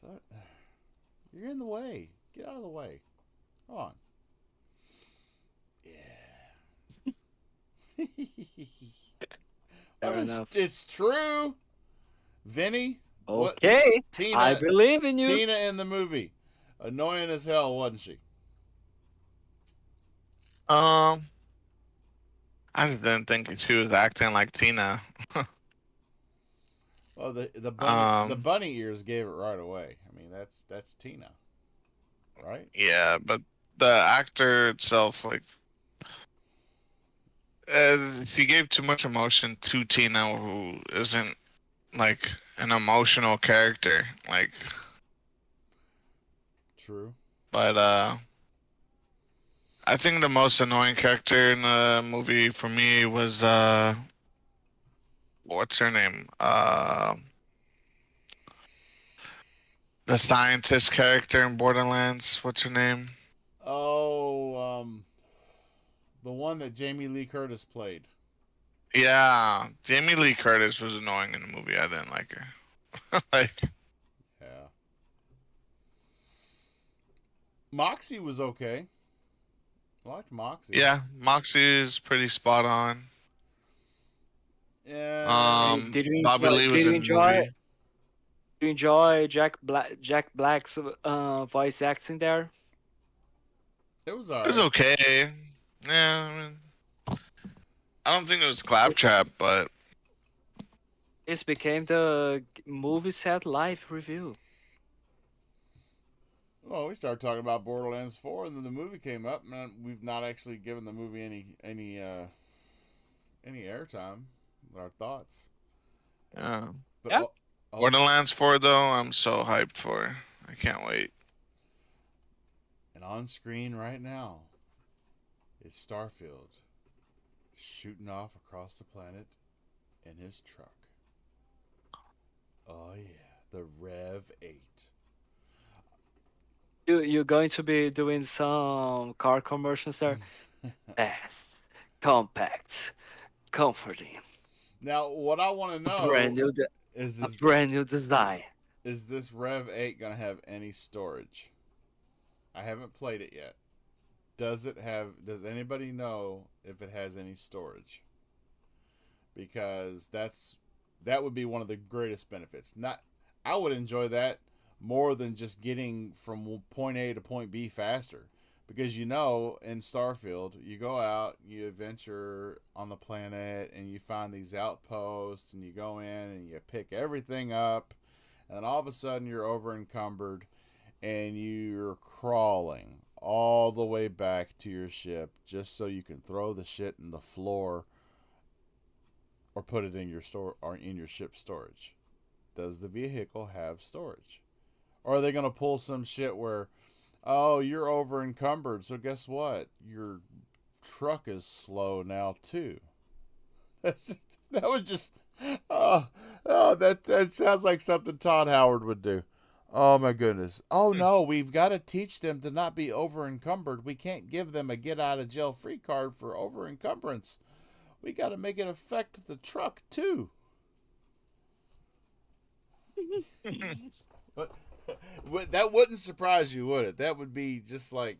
S1: So, you're in the way. Get out of the way. Come on. Yeah.
S2: Fair enough.
S1: It's true. Vinny, what?
S2: Okay, I
S1: Tina,
S2: believe in you.
S1: Tina in the movie, annoying as hell, wasn't she?
S4: I just didn't think she was acting like Tina.
S1: Well, the
S4: Um,
S1: bunny ears gave it right away. I mean, that's Tina, right?
S4: yeah, but the actor itself, like, he gave too much emotion to Tina, who isn't like an emotional character. Like,
S1: True.
S4: but I think the most annoying character in the movie for me was what's her name? The scientist character in Borderlands. What's her name?
S1: Oh, the one that Jamie Lee Curtis played.
S4: Yeah, Jamie Lee Curtis was annoying in the movie. I didn't like her. Like,
S1: Yeah. Moxie was okay. I liked Moxie.
S4: yeah, Moxie is pretty spot on.
S1: Yeah.
S4: Bobby Lee
S2: did
S4: was
S2: you
S4: in the
S2: enjoy
S4: movie.
S2: Jack Black's voice acting there?
S1: It was
S4: It was
S1: alright.
S4: okay. Yeah, I mean, I don't think it was
S2: This
S4: claptrap, but
S2: this became the movie set live review.
S1: Well, we started talking about Borderlands 4, and then the movie came up, and we've not actually given the movie any airtime with our thoughts.
S4: yeah.
S1: But
S2: Yeah.
S4: Borderlands 4 though, I'm so hyped for. I can't wait.
S1: and on screen right now is Starfield shooting off across the planet in his truck. Oh yeah, the Rev 8.
S2: You're going to be doing some car commercials there. Fast, compact, comforting,
S1: Now, what I want to
S2: brand
S1: know
S2: new,
S1: is
S2: a brand new design.
S1: is this Rev 8 gonna have any storage? I haven't played it yet. Does anybody know if it has any storage? Because that would be one of the greatest benefits. I would enjoy that more than just getting from point A to point B faster. Because in Starfield, you go out, you adventure on the planet, and you find these outposts, and you go in and you pick everything up, and all of a sudden you're over encumbered, and you're crawling all the way back to your ship just so you can throw the shit in the floor or put it in your ship storage. Does the vehicle have storage? Or are they going to pull some shit where, oh, you're over encumbered, so guess what? Your truck is slow now too. That was just that sounds like something Todd Howard would do. Oh my goodness. Oh no, we've got to teach them to not be over encumbered. We can't give them a get out of jail free card for over encumbrance. We got to make it affect the truck too. But that wouldn't surprise you, would it? That would be just like,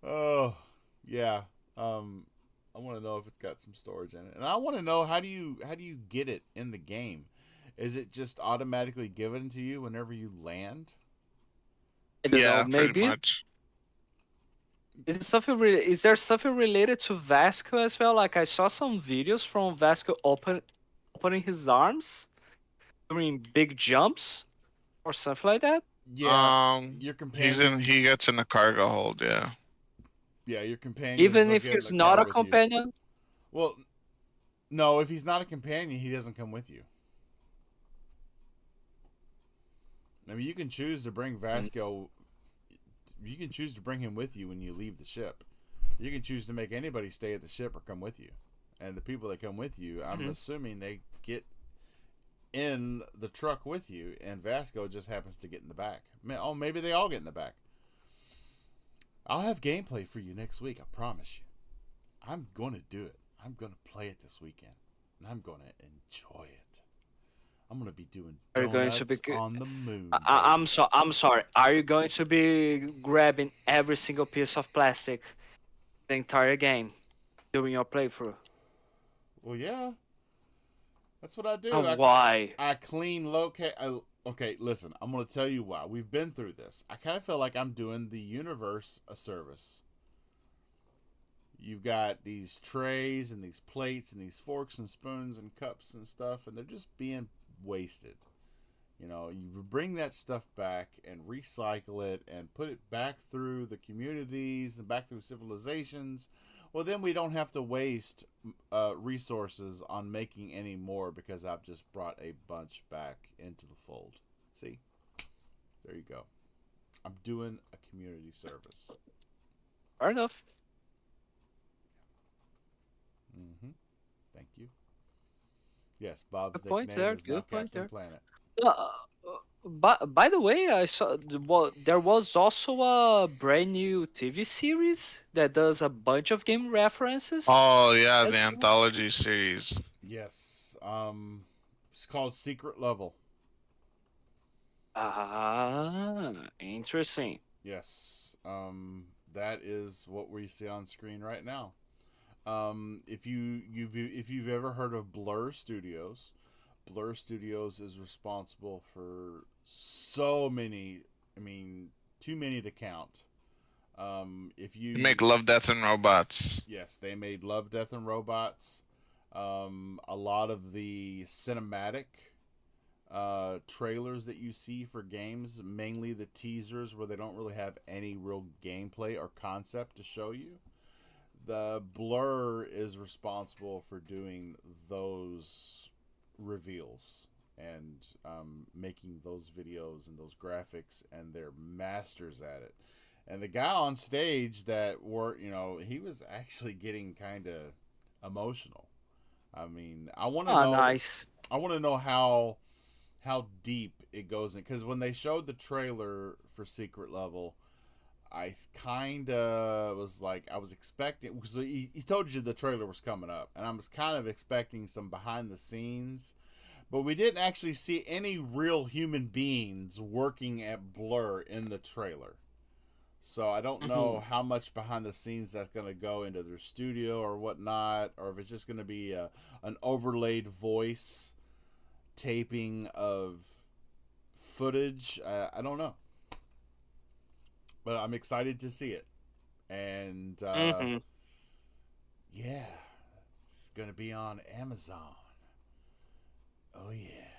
S1: oh yeah. I want to know if it's got some storage in it, and I want to know how do you get it in the game? Is it just automatically given to you whenever you land?
S2: I don't
S4: Yeah,
S2: know,
S4: pretty
S2: maybe.
S4: much.
S2: Is there something related to Vasco as well? Like I saw some videos from Vasco opening his arms, doing big jumps, or something like that.
S1: Yeah, your
S4: He
S1: companions.
S4: gets in the cargo hold, yeah.
S1: Yeah, your companions
S2: Even
S1: will
S2: if
S1: get in
S2: he's
S1: the
S2: not
S1: car
S2: a
S1: with you.
S2: companion.
S1: Well, no, if he's not a companion, he doesn't come with you. I mean, you can choose to bring Vasco. You can choose to bring him with you when you leave the ship. You can choose to make anybody stay at the ship or come with you. And the people that come with you, I'm assuming they get in the truck with you, and Vasco just happens to get in the back. Oh, maybe they all get in the back. I'll have gameplay for you next week, I promise you. I'm going to do it. I'm going to play it this weekend, and I'm going to enjoy it. I'm going to be doing
S2: Are you going to
S1: donuts
S2: be?
S1: on the moon.
S2: I'm sorry. Are you going to be grabbing every single piece of plastic the entire game during your playthrough?
S1: Well, yeah. That's what I do.
S2: And why?
S1: I clean locate. Okay, listen. I'm going to tell you why. We've been through this. I kind of feel like I'm doing the universe a service. You've got these trays and these plates and these forks and spoons and cups and stuff, and they're just being wasted. You know, you bring that stuff back and recycle it and put it back through the communities and back through civilizations. Well, then we don't have to waste resources on making any more because I've just brought a bunch back into the fold. See? There you go. I'm doing a community service.
S2: Fair enough.
S1: Mm-hmm. Thank you. Yes, Bob's
S2: Good point
S1: nickname
S2: there.
S1: is now
S2: Good point
S1: Captain
S2: there.
S1: Planet.
S2: By the way, I saw well, there was also a brand new TV series that does a bunch of game references.
S4: Oh yeah,
S2: as
S4: the
S2: well.
S4: anthology series.
S1: Yes. It's called Secret Level.
S2: Ah, interesting.
S1: Yes. That is what we see on screen right now. If you've ever heard of Blur Studios, Blur Studios is responsible for so many. I mean, too many to count. If
S4: You make Love, Death, and Robots.
S1: Yes, they made Love, Death, and Robots. A lot of the cinematic trailers that you see for games, mainly the teasers where they don't really have any real gameplay or concept to show you. The Blur is responsible for doing those reveals and making those videos and those graphics, and they're masters at it. And the guy on stage that he was actually getting kind of emotional. I mean, I want to know.
S2: Nice.
S1: I want to know how deep it goes in, because when they showed the trailer for Secret Level, I kind of was like, I was expecting, because he told you the trailer was coming up, and I was kind of expecting some behind the scenes, but we didn't actually see any real human beings working at Blur in the trailer. So I don't know how much behind the scenes that's going to go into their studio or whatnot, or if it's just going to be an overlaid voice taping of footage. I don't know. But I'm excited to see it. And yeah, it's going to be on Amazon. Oh yeah.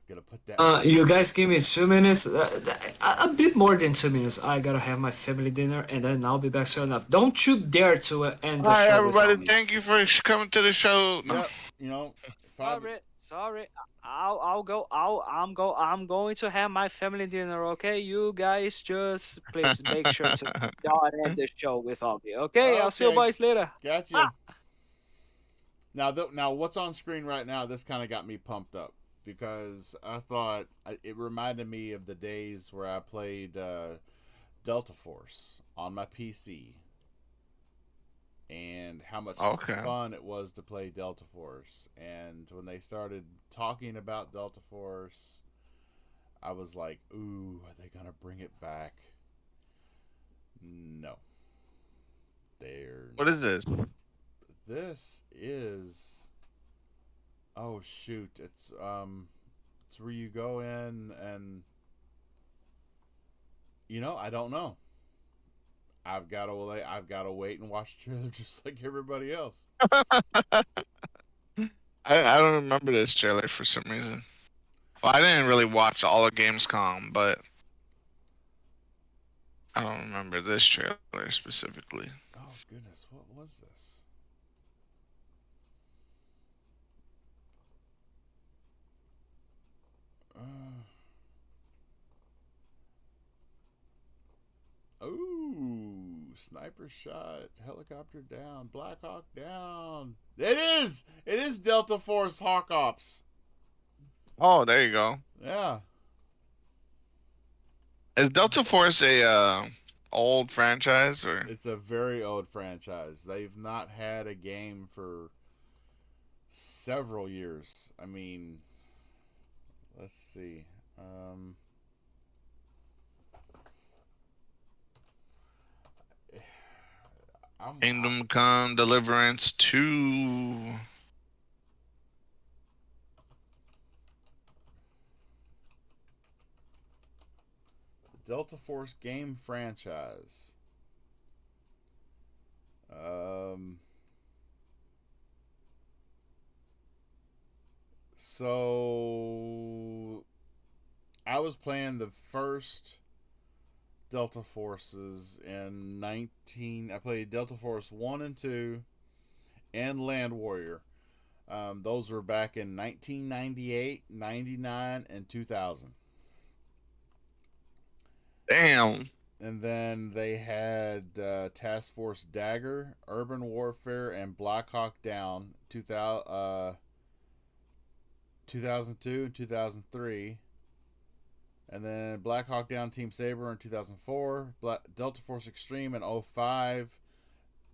S1: Gonna put that.
S5: You guys give me 2 minutes, a bit more than 2 minutes. I gotta have my family dinner and then I'll be back soon enough. Don't you dare to end the
S4: Hi
S5: show
S4: everybody,
S5: without me.
S4: thank you for coming to the show. No.
S1: Yep.
S2: Sorry. I'm going to have my family dinner. Okay, you guys just please make sure to not end the show without me. Okay, I'll see you
S1: Okay.
S2: guys later.
S1: Gotcha. Now, what's on screen right now? This kind of got me pumped up because I thought it reminded me of the days where I played Delta Force on my PC, and how much fun it was to play Delta Force. And when they started talking about Delta Force, I was like, ooh, are they gonna bring it back? No.
S4: What is this?
S1: This is, oh shoot, it's where you go in and I don't know. I've got to wait and watch the trailer just like everybody else.
S4: I don't remember this trailer for some reason. Well, I didn't really watch all of Gamescom, but I don't remember this trailer specifically.
S1: Oh goodness, what was this? Ooh, sniper shot, helicopter down, Black Hawk down. It is Delta Force Hawk Ops.
S4: Oh, there you go.
S1: Yeah.
S4: Is Delta Force a old franchise or?
S1: It's a very old franchise. They've not had a game for several years. I mean, let's see.
S4: Kingdom Come Deliverance 2.
S1: Delta Force game franchise. So I was playing the first Delta Forces in 19. I played Delta Force 1 and 2 and Land Warrior. Those were back in 1998, 99, and 2000.
S4: Damn.
S1: And then they had Task Force Dagger, Urban Warfare, and Black Hawk Down 2002 and 2003. And then Black Hawk Down Team Saber in 2004. Delta Force Extreme in 2005.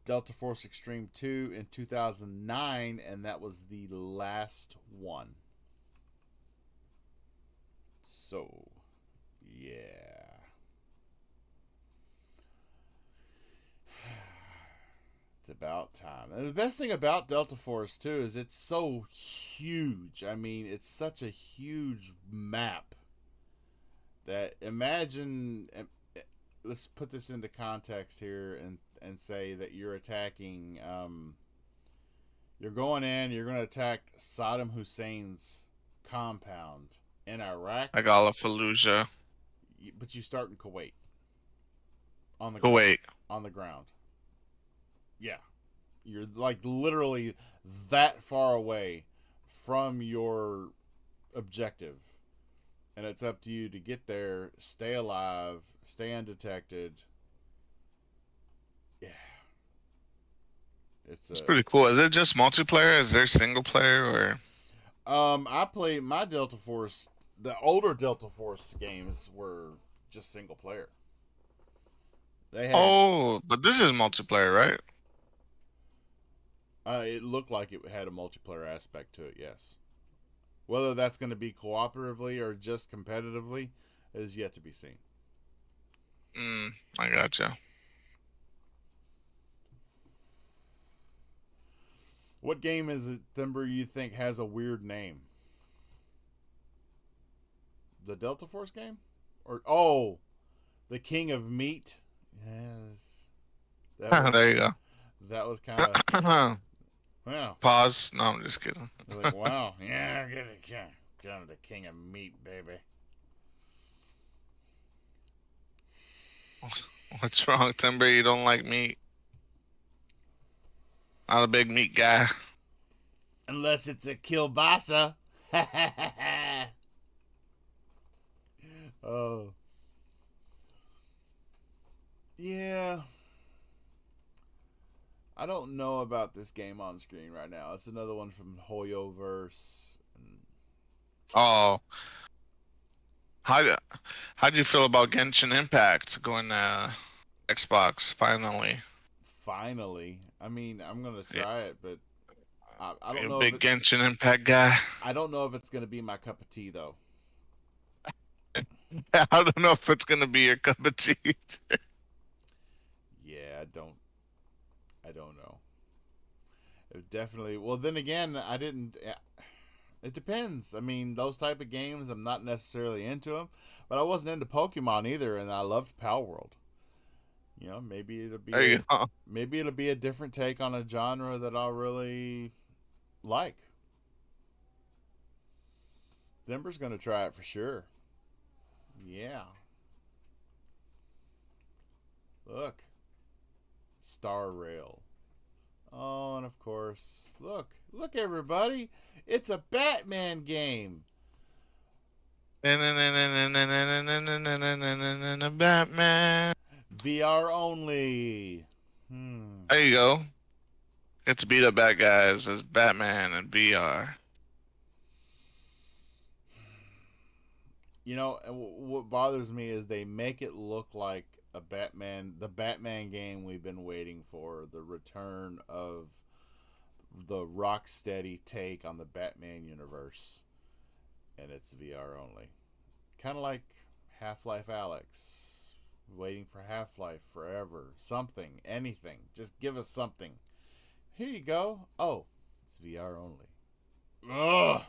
S1: Delta Force Extreme 2 in 2009. And that was the last one. So, yeah. It's about time. And the best thing about Delta Force, too, is it's so huge. I mean, it's such a huge map that imagine. Let's put this into context here and say that you're attacking. You're going in, you're going to attack Saddam Hussein's compound in Iraq.
S4: Like all of Fallujah.
S1: But you start in Kuwait. On the
S4: Kuwait.
S1: On the ground. Yeah. You're like literally that far away from your objective. And it's up to you to get there, stay alive, stay undetected. Yeah.
S4: It's pretty cool. Is it just multiplayer? Is there single player or
S1: I played my Delta Force, the older Delta Force games were just single player. They had
S4: but this is multiplayer, right?
S1: It looked like it had a multiplayer aspect to it, yes. Whether that's going to be cooperatively or just competitively is yet to be seen.
S4: I gotcha.
S1: What game is it, Thimber, you think has a weird name? The Delta Force game? Or, the King of Meat? Yes.
S4: There you go.
S1: That was kind of... Wow.
S4: Pause. No, I'm just kidding.
S1: Like, wow. Yeah, I'm the King of Meat, baby.
S4: What's wrong, Timber? You don't like meat? Not a big meat guy.
S1: Unless it's a kielbasa. Oh. Yeah. I don't know about this game on screen right now. It's another one from Hoyoverse.
S4: Oh. How'd you feel about Genshin Impact going to Xbox finally?
S1: Finally. I mean, I'm going to try it, but I don't know.
S4: Big Genshin Impact guy.
S1: I don't know if it's going to be my cup of tea, though.
S4: I don't know if it's going to be your cup of tea.
S1: Yeah, I don't know. It definitely. Well, then again, I didn't. It depends. I mean, those type of games, I'm not necessarily into them, but I wasn't into Pokemon either, and I loved Pal World. You know, maybe it'll be maybe it'll be a different take on a genre that I'll really like. Denver's gonna try it for sure. Yeah. Look. Star Rail. Oh, and of course, look everybody, it's a Batman game.
S4: Batman.
S1: VR only.
S4: There you go. Get to beat up bad guys as Batman and VR.
S1: You know, and what bothers me is they make it look like the Batman game we've been waiting for, the return of the Rocksteady take on the Batman universe, and it's VR only. Kind of like Half-Life Alyx, waiting for Half-Life forever. Something, anything. Just give us something. Here you go. Oh, it's VR only. Ugh.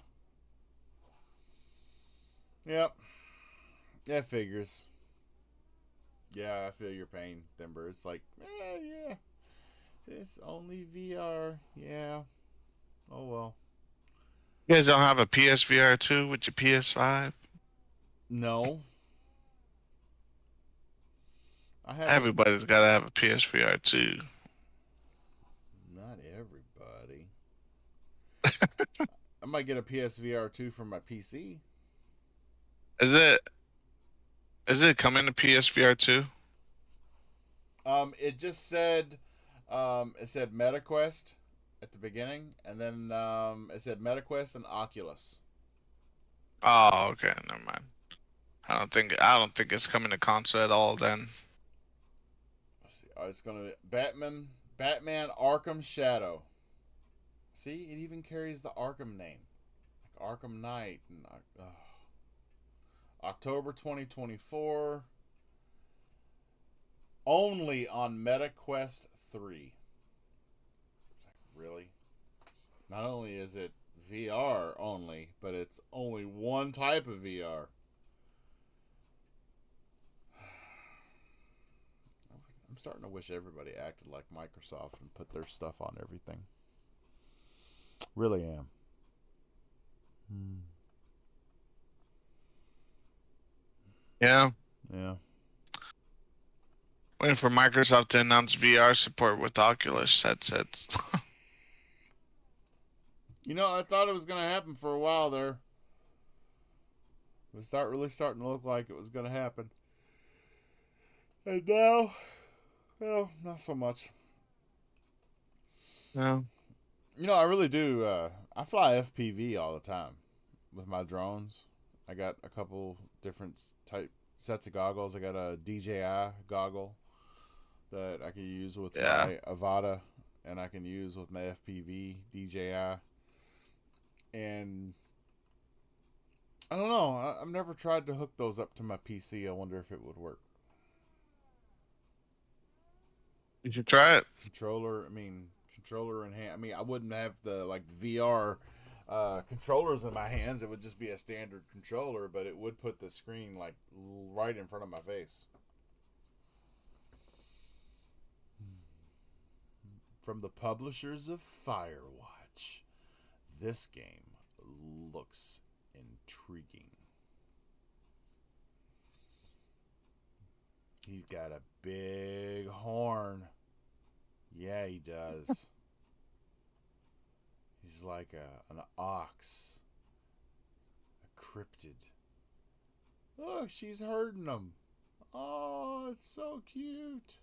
S1: Yep. That figures. Yeah, I feel your pain, Timber. It's like, yeah. It's only VR. Yeah. Oh well.
S4: You guys don't have a PSVR 2 with your PS5?
S1: No. I have a.
S4: Everybody's got to have a PSVR 2.
S1: Not everybody. I might get a PSVR 2 for my PC.
S4: Is it? Is it coming to PSVR 2?
S1: It just said, it said MetaQuest at the beginning, and then it said MetaQuest and Oculus.
S4: Oh, okay, never mind. I don't think it's coming to console at all. Then
S1: Let's see. Oh, it's gonna be Batman Arkham Shadow. See, it even carries the Arkham name, like Arkham Knight, and October 2024. Only on MetaQuest 3. It's like, really? Not only is it VR only, but it's only one type of VR. I'm starting to wish everybody acted like Microsoft and put their stuff on everything. Really am.
S4: yeah,
S1: Yeah.
S4: waiting for Microsoft to announce VR support with Oculus headsets.
S1: You know, I thought it was going to happen for a while there. It was really starting to look like it was going to happen. And now, well, not so much.
S4: No.
S1: You know, I really do. I fly FPV all the time with my drones. I got a couple different type sets of goggles. I got a DJI goggle that I can use with
S4: Yeah.
S1: my Avata, and I can use with my FPV DJI. And I don't know. I've never tried to hook those up to my PC. I wonder if it would work.
S4: You should try it.
S1: Controller in hand. I mean, I wouldn't have the like VR controllers in my hands. It would just be a standard controller, but it would put the screen like right in front of my face. From the publishers of Firewatch, this game looks intriguing. He's got a big horn. Yeah, he does. He's like an ox. A cryptid. Look, she's herding them. Oh, it's so cute.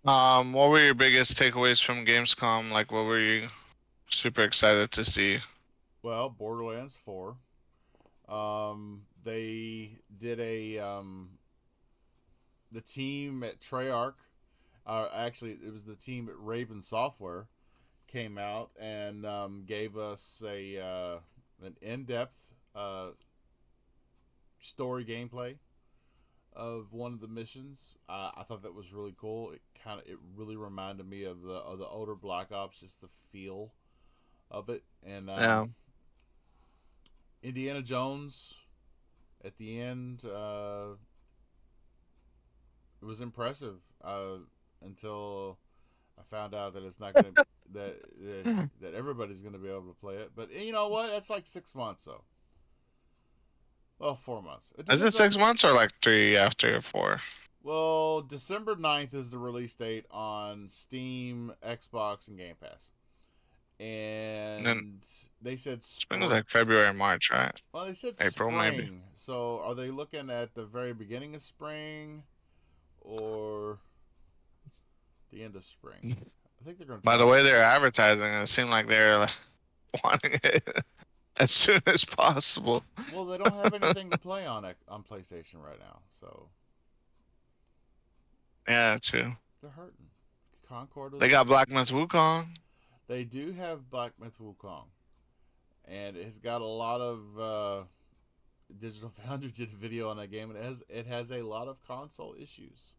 S4: What were your biggest takeaways from Gamescom? Like, what were you super excited to see?
S1: Well, Borderlands 4. They did the team at Treyarch. Actually, it was the team at Raven Software came out and gave us an in-depth story gameplay of one of the missions. I thought that was really cool. It really reminded me of the older Black Ops, just the feel of it. And
S4: Yeah.
S1: Indiana Jones at the end, it was impressive until I found out that it's not going to that everybody's going to be able to play it. But you know what? That's like 6 months, though. Well, 4 months.
S4: Is it 6 months or like 3 after 4?
S1: Well, December 9th is the release date on Steam, Xbox, and Game Pass. And
S4: then
S1: they said
S4: Spring was like February, March, right?
S1: Well, they said
S4: April,
S1: spring.
S4: maybe.
S1: So, are they looking at the very beginning of spring or the end of spring? I think they're going to.
S4: By the way they're advertising, it seemed like they're like, wanting it as soon as possible.
S1: Well, they don't have anything to play on PlayStation right now, so
S4: Yeah, true.
S1: they're hurting. Concord.
S4: They got Black Myth Wukong.
S1: They do have Black Myth Wukong, and it's got a lot of Digital Foundry did a video on that game, and it has a lot of console issues.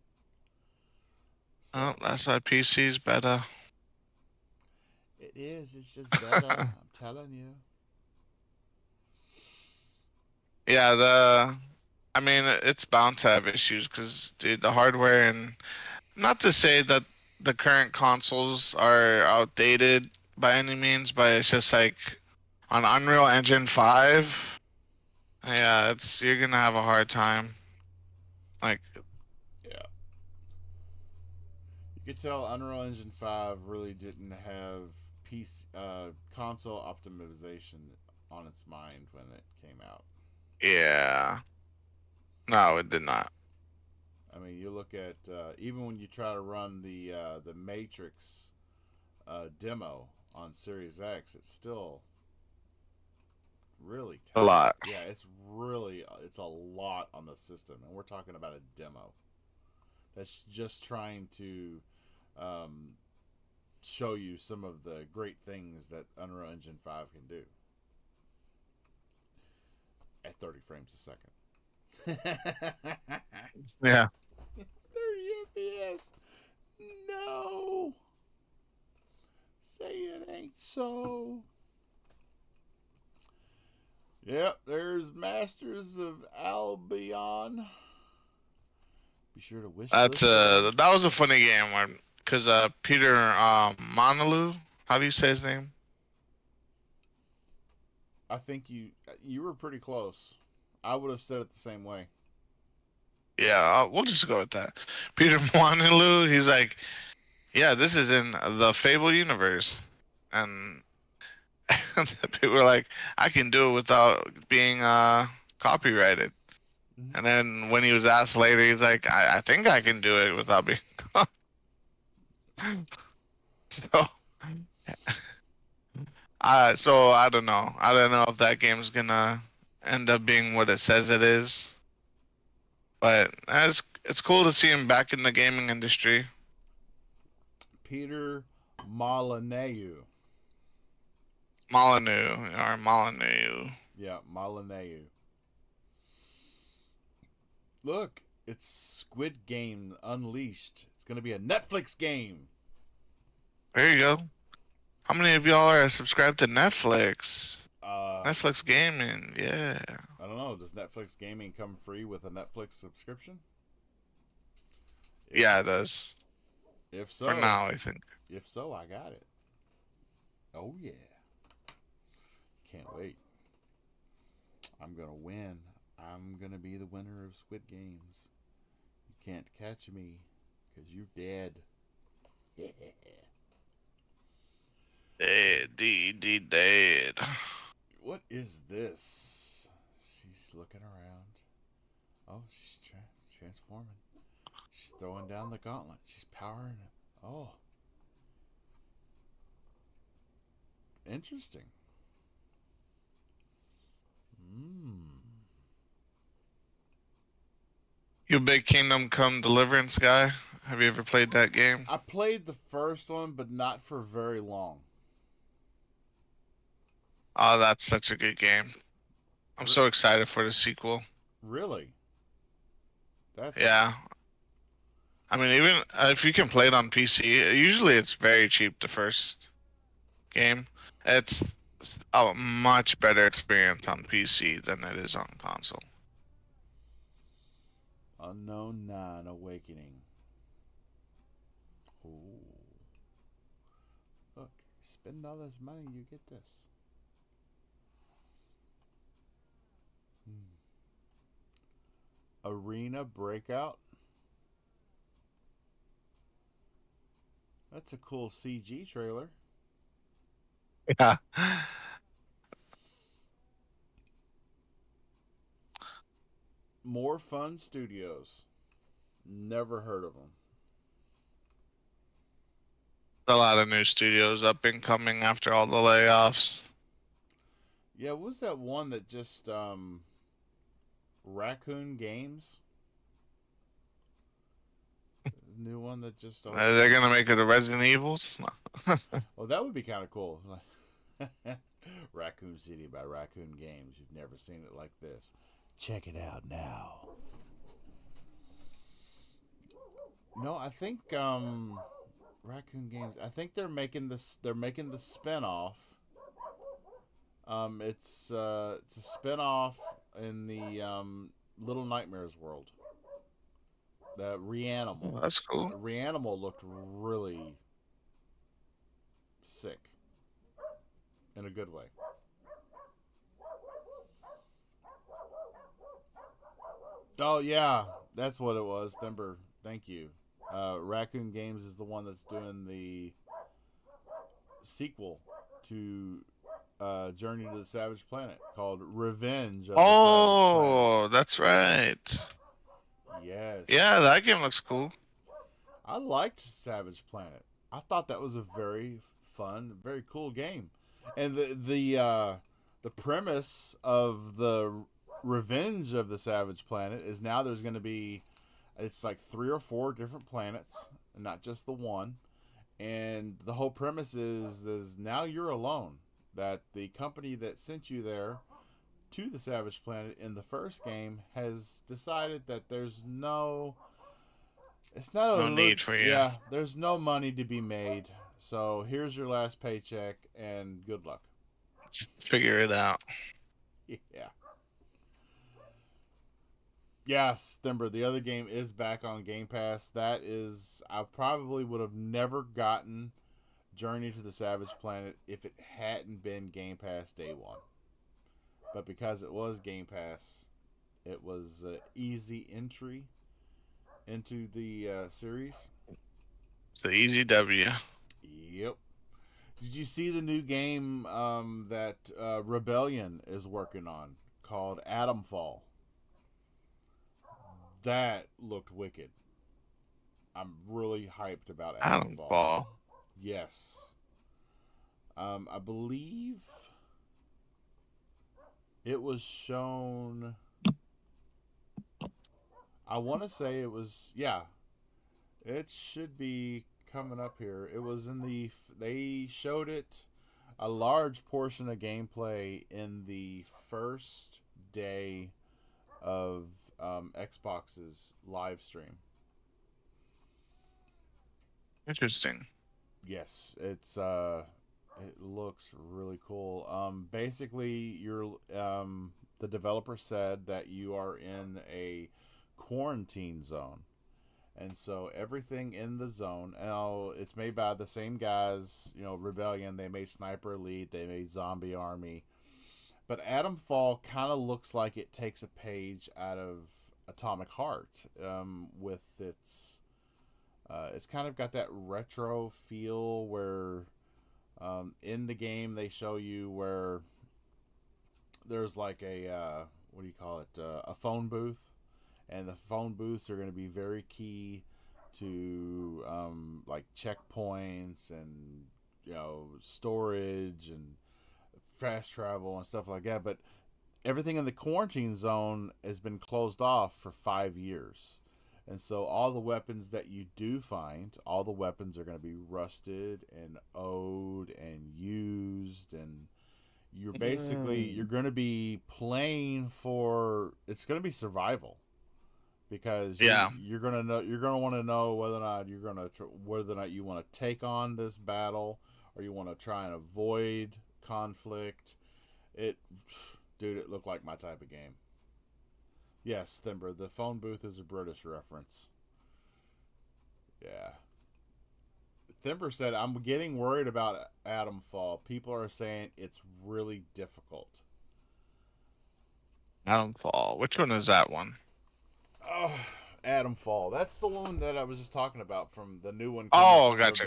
S1: So,
S4: Oh, that's why PC's better.
S1: it is. It's just better. I'm telling you.
S4: Yeah, I mean, it's bound to have issues because, dude, the hardware and not to say that the current consoles are outdated by any means, but it's just like on Unreal Engine 5, yeah, it's you're gonna have a hard time. Like,
S1: Yeah. You could tell Unreal Engine 5 really didn't have console optimization on its mind when it came out.
S4: yeah, no, it did not.
S1: I mean, you look at even when you try to run the Matrix demo on Series X, it's still really
S4: A
S1: tight.
S4: lot.
S1: Yeah, it's a lot on the system, and we're talking about a demo that's just trying to show you some of the great things that Unreal Engine 5 can do at 30 frames a second.
S4: Yeah.
S1: 30 FPS. No. Say it ain't so. Yep, there's Masters of Albion. Be sure to wish
S4: That's
S1: list
S4: that was a funny game one because Peter Monalou, how do you say his name?
S1: I think you were pretty close. I would have said it the same way.
S4: Yeah, we'll just go with that. Peter Monalou, he's like, yeah, this is in the Fable universe, and people were like, I can do it without being copyrighted.
S1: Mhm.
S4: And then when he was asked later, he's like, I think I can do it without being. So, so I don't know. I don't know if that game's gonna end up being what it says it is. But it's cool to see him back in the gaming industry.
S1: Peter Molyneux.
S4: Molyneux.
S1: Yeah, Molyneux. Look, it's Squid Game Unleashed. It's going to be a Netflix game.
S4: There you go. How many of y'all are subscribed to Netflix?
S1: Uh,
S4: Netflix gaming, yeah.
S1: I don't know. Does Netflix gaming come free with a Netflix subscription?
S4: Yeah, it does.
S1: If so,
S4: For now, I think.
S1: If so, I got it. Oh yeah. Can't wait. I'm gonna win. I'm gonna be the winner of Squid Games. You can't catch me, 'cause you're dead. Yeah.
S4: Dead.
S1: What is this? She's looking around. Oh, she's transforming. She's throwing down the gauntlet. She's powering. Oh. Interesting.
S4: You a big Kingdom Come Deliverance guy? Have you ever played that game?
S1: I played the first one, but not for very long.
S4: Oh, that's such a good game. I'm so excited for the sequel.
S1: Really? That
S4: Yeah. I mean, even if you can play it on PC, usually it's very cheap, the first game. It's a much better experience on PC than it is on console.
S1: Unknown 9 Awakening. Ooh. Look, spend all this money, you get this. Arena Breakout. That's a cool CG trailer.
S4: Yeah.
S1: More Fun Studios. Never heard of them.
S4: A lot of new studios up and coming after all the layoffs.
S1: Yeah, what was that one that just Raccoon Games? New one that just
S4: Are they gonna make it a Resident Evils?
S1: well, that would be kind of cool. Raccoon City by Raccoon Games. You've never seen it like this. Check it out now. No, I think Raccoon Games. I think they're making this. They're making the spinoff. It's a spinoff in the Little Nightmares world. The Reanimal.
S4: Oh, that's cool.
S1: The Reanimal looked really sick in a good way. Oh yeah, that's what it was. Thember, thank you. Raccoon Games is the one that's doing the sequel to Journey to the Savage Planet called Revenge of the Savage Planet.
S4: Oh, that's right.
S1: Yes.
S4: Yeah, that game looks cool.
S1: I liked Savage Planet. I thought that was a very fun, very cool game. And the premise of the Revenge of the Savage Planet is now there's going to be, it's like 3 or 4 different planets, not just the one. And the whole premise is now you're alone. That the company that sent you there to the Savage Planet in the first game has decided that there's no, it's not
S4: No need for you.
S1: Yeah, there's no money to be made. So here's your last paycheck and good luck.
S4: Figure it out.
S1: Yeah. Yes, Thimber, the other game is back on Game Pass. That is, I probably would have never gotten Journey to the Savage Planet if it hadn't been Game Pass day one. But because it was Game Pass, it was an easy entry into the series.
S4: It's an easy W.
S1: Yep. Did you see the new game that Rebellion is working on called Atomfall? That looked wicked. I'm really hyped about Atomfall.
S4: Ball.
S1: Yes. I believe it was shown. I want to say it was, yeah. It should be coming up here. It was in the, they showed it, a large portion of gameplay in the first day of Xbox's live stream.
S4: Interesting.
S1: Yes, it's it looks really cool. Basically, you're the developer said that you are in a quarantine zone, and so everything in the zone. Now it's made by the same guys. You know, Rebellion. They made Sniper Elite. They made Zombie Army. But Atomfall kind of looks like it takes a page out of Atomic Heart, with its. It's kind of got that retro feel where in the game they show you where there's like a what do you call it, a phone booth, and the phone booths are going to be very key to like checkpoints and, you know, storage and fast travel and stuff like that. But everything in the quarantine zone has been closed off for 5 years. And so all the weapons that you do find, all the weapons are going to be rusted and owed and used, and you're basically you're going to be playing for, it's going to be survival, because you're going to know, you're going to want to know whether or not you're going to whether or not you want to take on this battle or you want to try and avoid conflict. Dude, it looked like my type of game. Yes, Thimber, the phone booth is a British reference. Yeah. Thimber said, I'm getting worried about Atomfall. People are saying it's really difficult.
S4: Atomfall. Which one is that one?
S1: Oh, Atomfall. That's the one that I was just talking about from the new one.
S4: Oh, gotcha.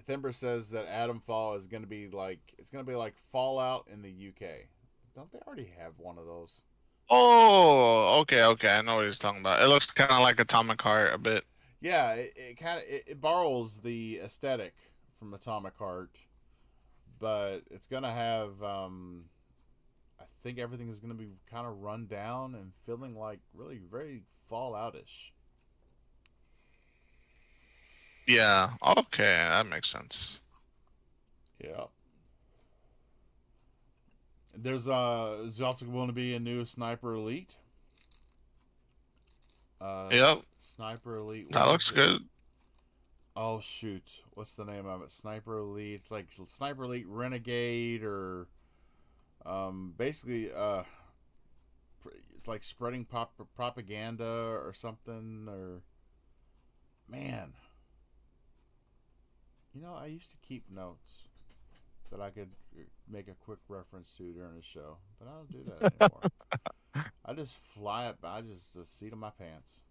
S1: Thimber says that Atomfall is going to be like, it's going to be like Fallout in the UK. Don't they already have one of those?
S4: Oh, okay. I know what he's talking about. It looks kind of like Atomic Heart a bit.
S1: Yeah, it kind of it borrows the aesthetic from Atomic Heart, but it's going to have I think everything is going to be kind of run down and feeling like really very Fallout-ish.
S4: Yeah. Okay, that makes sense.
S1: Yeah. There's also going to be a new Sniper Elite.
S4: Yep.
S1: Sniper Elite.
S4: That looks good.
S1: Oh shoot, what's the name of it? Sniper Elite. It's like Sniper Elite Renegade or Basically, it's like spreading propaganda or something. Or man, I used to keep notes that I could make a quick reference to during the show, but I don't do that anymore. I just fly up. I just the seat of my pants.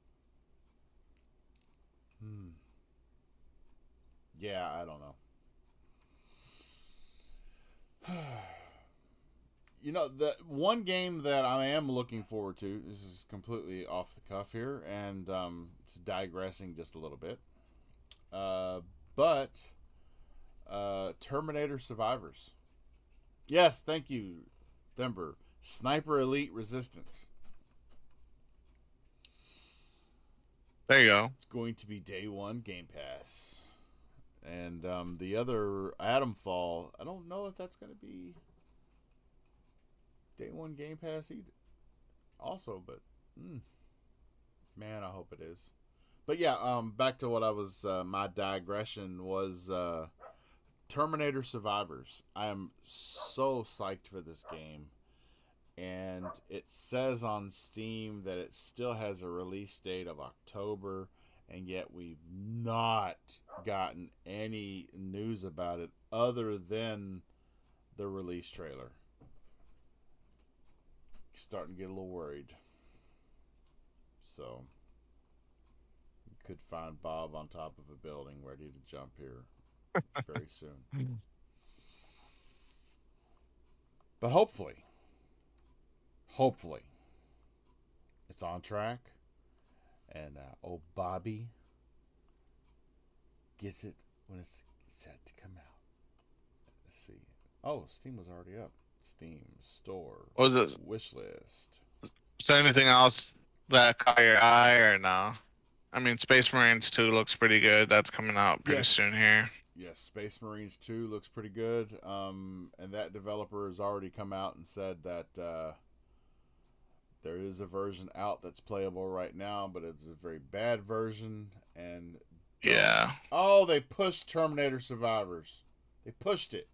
S1: Yeah, I don't know. The one game that I am looking forward to, this is completely off the cuff here, and it's digressing just a little bit. But Terminator Survivors. Yes, thank you, Thember. Sniper Elite Resistance.
S4: There you go.
S1: It's going to be day one Game Pass. And the other, Atomfall, I don't know if that's going to be day one Game Pass either. Also, but man, I hope it is. But yeah, back to what I was. My digression was Terminator Survivors. I am so psyched for this game, and it says on Steam that it still has a release date of October, and yet we've not gotten any news about it other than the release trailer. Starting to get a little worried. So, you could find Bob on top of a building ready to jump here very soon. But hopefully, it's on track. And old Bobby gets it when it's set to come out. Let's see. Oh, Steam was already up. Steam store.
S4: Was it?
S1: Wish list.
S4: Is there anything else that caught your eye or no? I mean, Space Marines 2 looks pretty good. That's coming out pretty soon here.
S1: Yes, Space Marines 2 looks pretty good. And that developer has already come out and said that there is a version out that's playable right now, but it's a very bad version. And
S4: yeah.
S1: Oh, they pushed Terminator Survivors. They pushed it.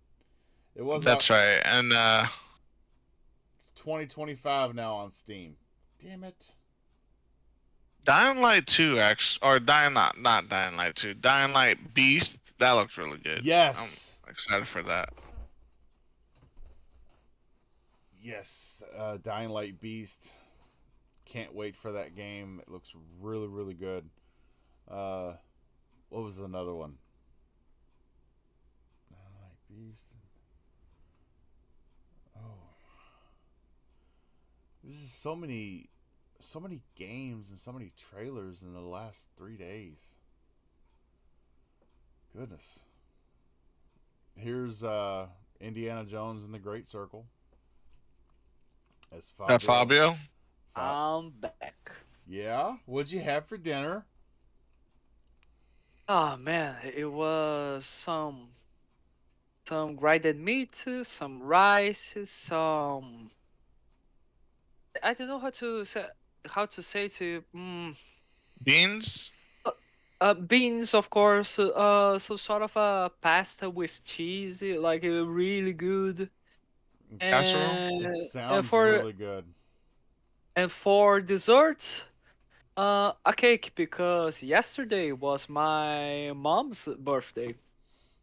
S1: It wasn't.
S4: That's right. And
S1: it's 2025 now on Steam. Damn it.
S4: Dying Light 2 actually, or not Dying Light 2, Dying Light Beast. That looks really good.
S1: Yes.
S4: I'm excited for that.
S1: Yes, Dying Light Beast. Can't wait for that game. It looks really, really good. What was another one? Dying Light Beast. Oh, there's just so many games and so many trailers in the last 3 days. Goodness. Here's Indiana Jones and the Great Circle. As Fabio.
S4: Fabio?
S2: I'm back.
S1: Yeah? What'd you have for dinner?
S2: Oh man, it was some grinded meat, some rice, some I don't know how to say to
S4: Beans?
S2: beans, of course. So sort of a pasta with cheese, like really good.
S4: Casserole?
S1: It
S2: And
S1: sounds
S2: for
S1: really good.
S2: and for dessert, a cake because yesterday was my mom's birthday.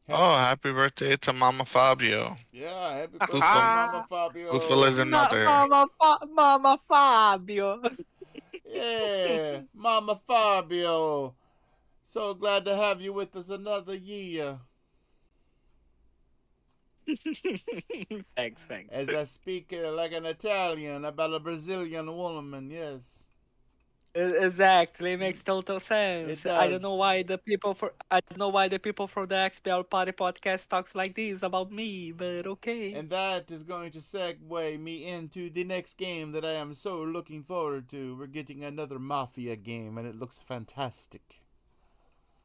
S4: Oh, happy birthday to Mama Fabio.
S1: Yeah, happy birthday,
S2: Ah.
S1: Mama Fabio.
S4: Who for living mother.
S2: Mama Fabio.
S1: Yeah, Mama Fabio. So glad to have you with us another year.
S2: Thanks.
S1: As I speak like an Italian about a Brazilian woman, yes.
S2: Exactly, makes total sense.
S1: It
S2: I don't
S1: does.
S2: know why the people for the XBL Party podcast talks like this about me, but okay.
S1: And that is going to segue me into the next game that I am so looking forward to. We're getting another Mafia game, and it looks fantastic.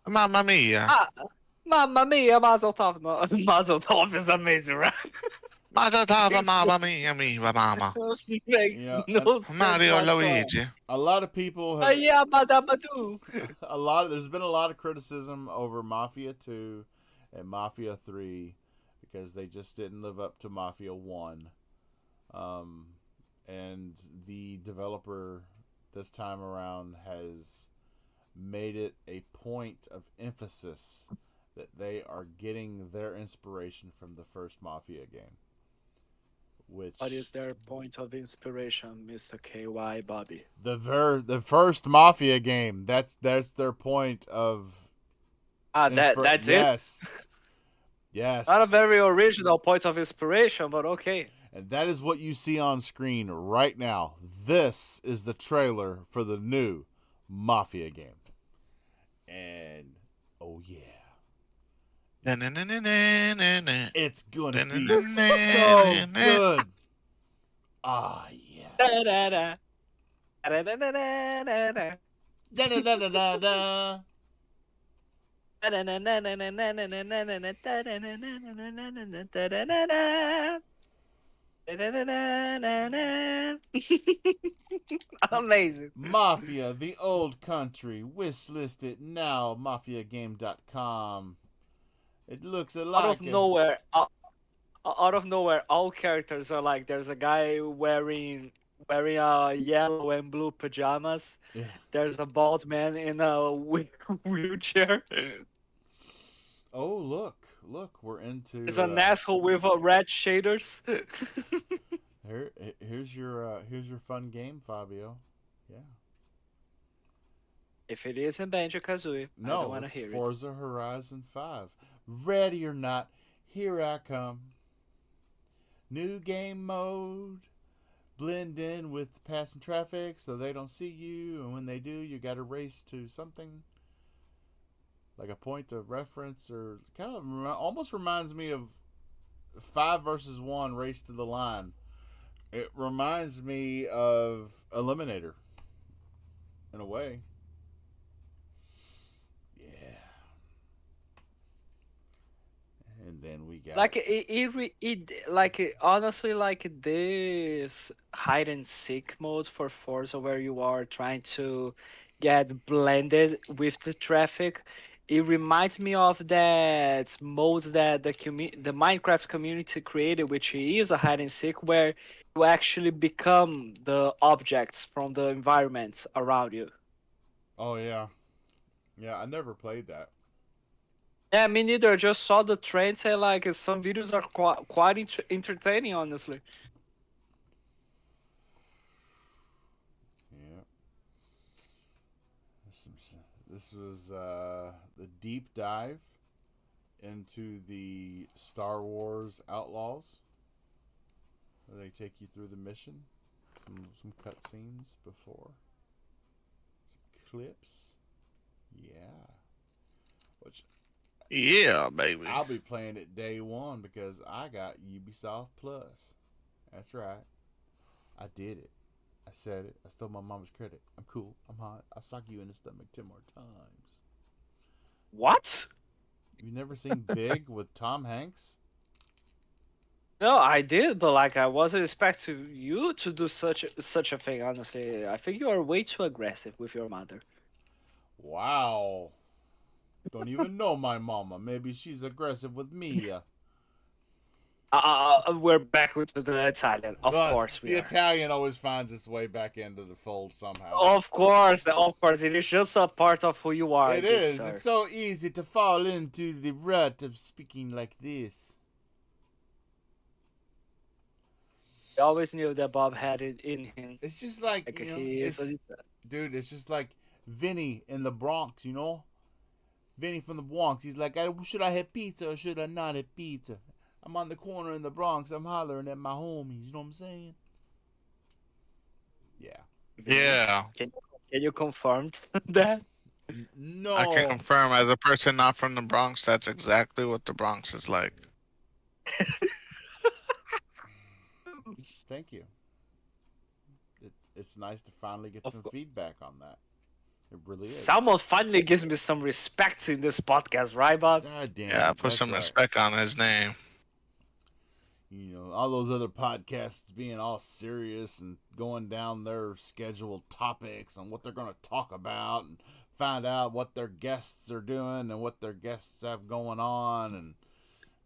S4: Mamma mia.
S2: Mamma mia, Mazel Tov. No, Mazel Tov is amazing, right?
S4: Mamma mia, mama.
S2: Makes
S1: Yeah,
S2: no sense
S4: Mario
S2: whatsoever.
S4: Luigi.
S1: A lot of people have
S2: Yeah, badabadoo.
S1: there's been a lot of criticism over Mafia 2 and Mafia 3 because they just didn't live up to Mafia 1. And the developer this time around has made it a point of emphasis that they are getting their inspiration from the first Mafia game. Which
S2: What is their point of inspiration, Mr. KY Bobby?
S1: the first Mafia game. That's their point of
S2: That's it.
S1: yes. Yes.
S2: Not a very original point of inspiration, but okay.
S1: And that is what you see on screen right now. This is the trailer for the new Mafia game. And oh yeah. It's gonna be so good. Ah yes.
S2: Da-da-da. Da-da-da-da-da-da.
S1: Da-da-da-da-da-da.
S2: Amazing.
S1: Mafia, the old country. Wish list it now. MafiaGame.com. It looks
S2: Out
S1: like
S2: of nowhere, out of nowhere, all characters are like, there's a guy wearing a yellow and blue pajamas.
S1: Yeah.
S2: There's a bald man in a wheelchair.
S1: Oh look, we're into.
S2: There's an asshole with red shaders.
S1: Here's your fun game, Fabio. Yeah.
S2: If it isn't Banjo-Kazooie, I don't
S1: No,
S2: want to
S1: it's
S2: hear it.
S1: Forza Horizon 5. Ready or not, here I come. New game mode. Blend in with passing traffic so they don't see you, and when they do, you got to race to something like a point of reference, or kind of almost reminds me of 5 versus 1 race to the line. It reminds me of Eliminator in a way. And then we got
S2: Like honestly, like this hide and seek mode for Forza, where you are trying to get blended with the traffic. It reminds me of that modes that the Minecraft community created, which is a hide and seek, where you actually become the objects from the environments around you.
S1: Oh yeah, yeah. I never played that.
S2: Yeah, me neither. I just saw the trends and like some videos are quite entertaining, honestly.
S1: Yeah. This was the deep dive into the Star Wars Outlaws. Where they take you through the mission. Some cutscenes before. Some clips. Yeah. Which
S4: Yeah, baby.
S1: I'll be playing it day one because I got Ubisoft Plus. That's right. I did it. I said it. I stole my mama's credit. I'm cool. I'm hot. I'll sock you in the stomach 10 more times.
S2: What?
S1: You never seen Big with Tom Hanks?
S2: No, I did, but like I wasn't expecting you to do such a thing. Honestly, I think you are way too aggressive with your mother.
S1: Wow. Don't even know my mama. Maybe she's aggressive with me.
S2: We're back to the Italian. Of
S1: But
S2: course we
S1: the
S2: are.
S1: Italian always finds its way back into the fold somehow.
S2: Of course. It is just a part of who you are.
S1: It
S2: good
S1: is.
S2: sir.
S1: It's so easy to fall into the rut of speaking like this.
S2: I always knew that Bob had it in him.
S1: It's just like,
S2: Like
S1: you know,
S2: he is.
S1: dude, it's just like Vinny in the Bronx, you know? Vinny from the Bronx. He's like, should I have pizza or should I not have pizza? I'm on the corner in the Bronx. I'm hollering at my homies. You know what I'm saying? Yeah.
S4: Yeah,
S2: Can you confirm that?
S1: No.
S4: I can confirm. As a person not from the Bronx, that's exactly what the Bronx is like.
S1: Thank you. It's nice to finally get some feedback on that. It really is.
S2: Someone finally gives me some respect in this podcast, right, Bob?
S1: God damn
S4: Yeah,
S1: it,
S4: put
S1: that's
S4: some
S1: right.
S4: respect on his name.
S1: You know, all those other podcasts being all serious and going down their scheduled topics and what they're going to talk about and find out what their guests are doing and what their guests have going on. And,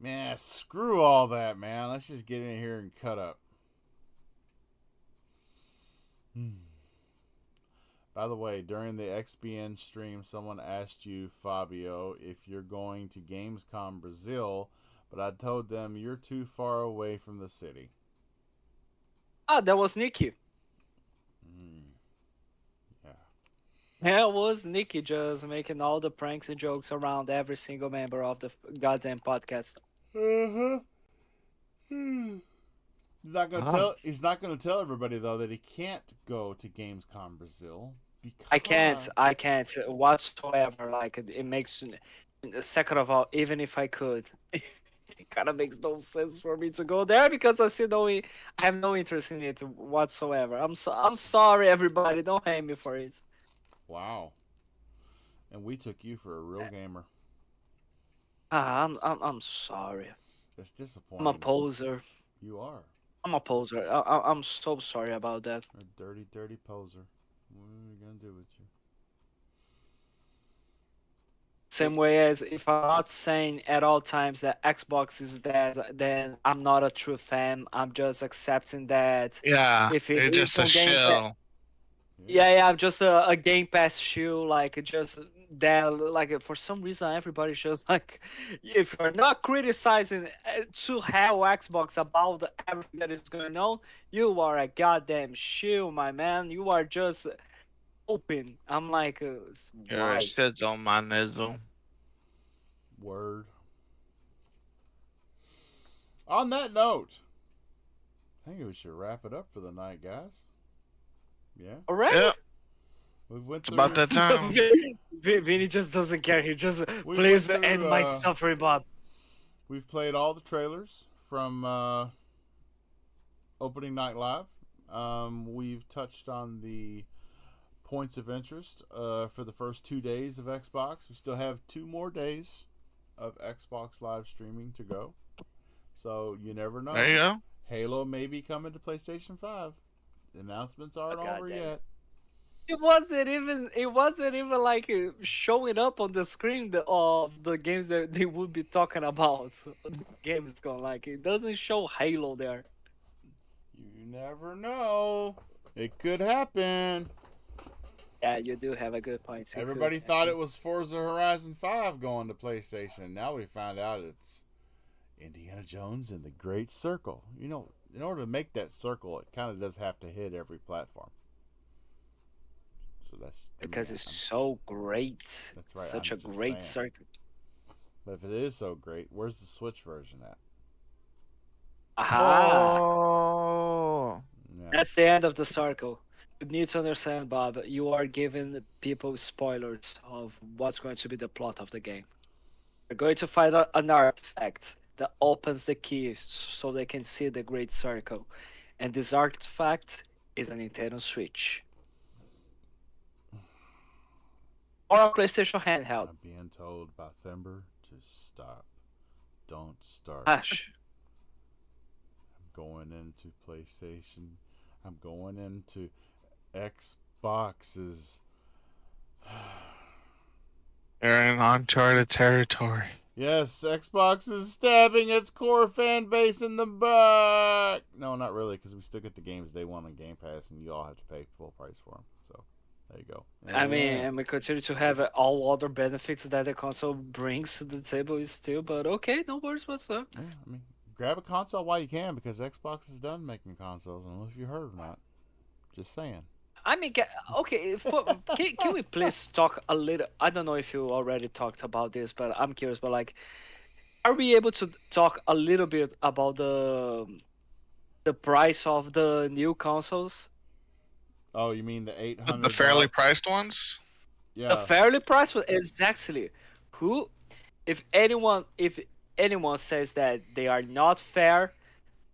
S1: man, screw all that, man. Let's just get in here and cut up. By the way, during the XBN stream, someone asked you, Fabio, if you're going to Gamescom Brazil, but I told them you're too far away from the city.
S2: Ah, that was Nikki.
S1: Yeah.
S2: Yeah, it was Nikki just making all the pranks and jokes around every single member of the goddamn podcast.
S1: Uh-huh. He's not gonna
S2: Ah.
S1: tell. He's not gonna tell everybody though that he can't go to Gamescom Brazil because
S2: I can't whatsoever. Like it makes second of all, even if I could, it kind of makes no sense for me to go there because I have no interest in it whatsoever. I'm sorry, everybody. Don't hate me for it.
S1: Wow. And we took you for a real gamer.
S2: I'm sorry.
S1: It's disappointing.
S2: I'm a poser.
S1: You are
S2: I'm a poser. I'm so sorry about that.
S1: a dirty, dirty poser. What are we gonna do with you?
S2: Same way as if I'm not saying at all times that Xbox is dead, then I'm not a true fan. I'm just accepting that
S4: Yeah,
S2: if it
S4: you're
S2: is
S4: just a
S2: on Game Pass,
S4: shell.
S2: yeah, I'm just a Game Pass shoe, like just that. Like for some reason, everybody's just like, if you're not criticizing to hell Xbox about everything that is going on, you are a goddamn shoe, my man. You are just open. I'm like,
S4: You're a
S2: why?
S4: shit on my nizzle.
S1: Word. On that note, I think we should wrap it up for the night, guys. Yeah,
S2: Already?
S4: Yeah,
S1: we've went
S4: it's
S1: through.
S4: about that time.
S2: Vinny just doesn't care. He just
S1: We
S2: please
S1: went through,
S2: end my suffering, Bob.
S1: We've played all the trailers from opening night live. We've touched on the points of interest for the first 2 days of Xbox. We still have 2 more days of Xbox live streaming to go. So you never know.
S4: There you go.
S1: Halo may be coming to PlayStation 5. The announcements aren't
S2: Oh,
S1: over
S2: goddamn.
S1: yet.
S2: It wasn't even like showing up on the screen of the games that they would be talking about. Gamescom, like it doesn't show Halo there.
S1: You never know. It could happen.
S2: Yeah, you do have a good point. It
S1: Everybody
S2: could
S1: thought
S2: happen.
S1: it was Forza Horizon 5 going to PlayStation. Now we find out it's Indiana Jones and the Great Circle. You know, in order to make that circle, it kind of does have to hit every platform. So that's
S2: Because it's so great.
S1: That's right,
S2: Such
S1: I'm
S2: a
S1: just
S2: great
S1: saying.
S2: circuit.
S1: But if it is so great, where's the Switch version at?
S2: Aha!
S4: Oh.
S1: Yeah.
S2: That's the end of the circle. You need to understand, Bob. You are giving people spoilers of what's going to be the plot of the game. You're going to find an artifact that opens the key so they can see the Great Circle. And this artifact is a Nintendo Switch. Or a PlayStation handheld.
S1: I'm being told by Thember to stop. Don't start.
S2: Hush.
S1: I'm going into PlayStation. I'm going into Xboxes.
S4: You're in uncharted territory.
S1: Yes, Xbox is stabbing its core fan base in the back. No, not really, because we still get the games day one on Game Pass, and you all have to pay full price for them. So, there you go.
S2: I mean,
S1: Yeah.
S2: and we continue to have all other benefits that the console brings to the table still, but okay, no worries whatsoever.
S1: Yeah, I mean, grab a console while you can, because Xbox is done making consoles. I don't know if you heard or not. Just saying.
S2: I mean, okay, can we please talk a little? I don't know if you already talked about this, but I'm curious. But like, are we able to talk a little bit about the price of the new consoles?
S1: Oh, you mean the 800?
S4: The fairly priced ones?
S1: Yeah.
S2: The fairly priced one, exactly. Who, if anyone says that they are not fair,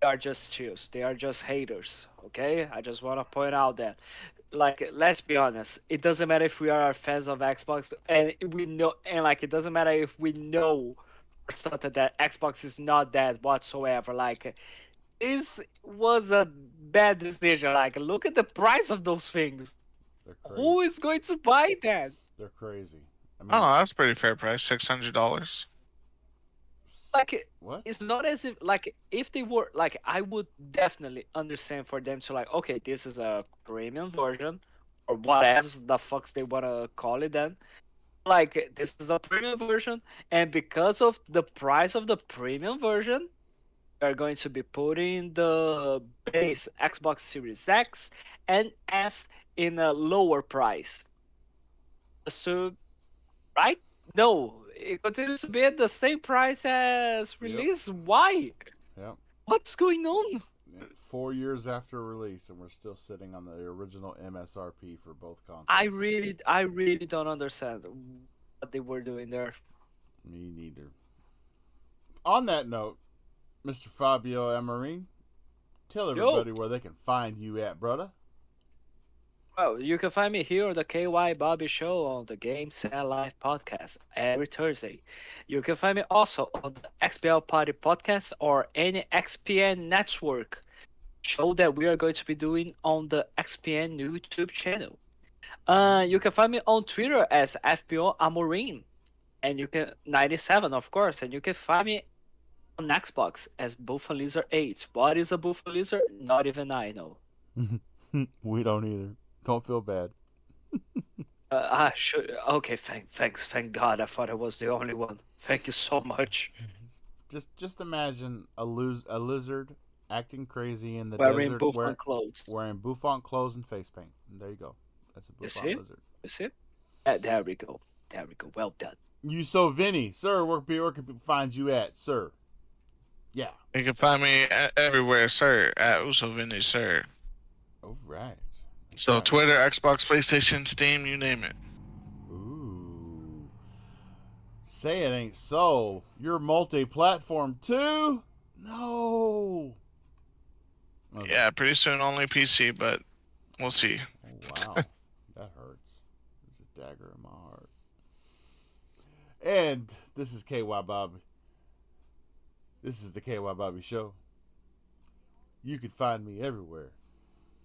S2: they are just chills. They are just haters. Okay, I just want to point out that. Like, let's be honest, it doesn't matter if we are fans of Xbox and we know, and like it doesn't matter if we know or something that Xbox is not that whatsoever. Like, this was a bad decision. Like, look at the price of those things.
S1: They're crazy.
S2: Who is going to buy that?
S1: They're crazy. I mean,
S4: Oh, that's pretty fair price. $600.
S2: Like
S1: What?
S2: it's not as if like if they were like I would definitely understand for them to like okay this is a premium version or whatever the fucks they wanna call it then like this is a premium version and because of the price of the premium version we're going to be putting the base Xbox Series X and S in a lower price. So right? No, it continues to be at the same price as
S1: Yep.
S2: release. Why?
S1: Yep.
S2: What's going on?
S1: 4 years after release, and we're still sitting on the original MSRP for both consoles.
S2: I really don't understand what they were doing there.
S1: Me neither. On that note, Mr. Fabio Amarin, tell everybody where they can find you at, brother.
S2: Well, you can find me here on the KY Bobby Show on the Game Set Live podcast every Thursday. You can find me also on the XPL Party podcast or any XPN network show that we are going to be doing on the XPN YouTube channel. You can find me on Twitter as FPO Amorim, and you can 97 of course, and you can find me on Xbox as Buffalo Lizard 8. What is a Buffalo Lizard? Not even I know.
S1: We don't either. Don't feel bad.
S2: Should okay. Thank God. I thought I was the only one. Thank you so much.
S1: Just imagine a lizard acting crazy in the
S2: Wearing
S1: desert,
S2: Buffon clothes.
S1: wearing bouffant clothes and face paint. And there you go. That's a
S2: You see?
S1: bouffant lizard.
S2: You see? There we go. There we go. Well done.
S1: You so Vinny, sir. Where can people find you at, sir? Yeah.
S4: You can find me everywhere, sir, at Uso Vinny, sir.
S1: All right.
S4: So
S1: Right.
S4: Twitter, Xbox, PlayStation, Steam, you name it.
S1: Ooh. Say it ain't so. You're multi-platform too? No. Okay.
S4: Yeah, pretty soon only PC, but we'll see.
S1: Oh, wow. That hurts. There's a dagger in my heart. And this is KY Bobby. This is the KY Bobby Show. You can find me everywhere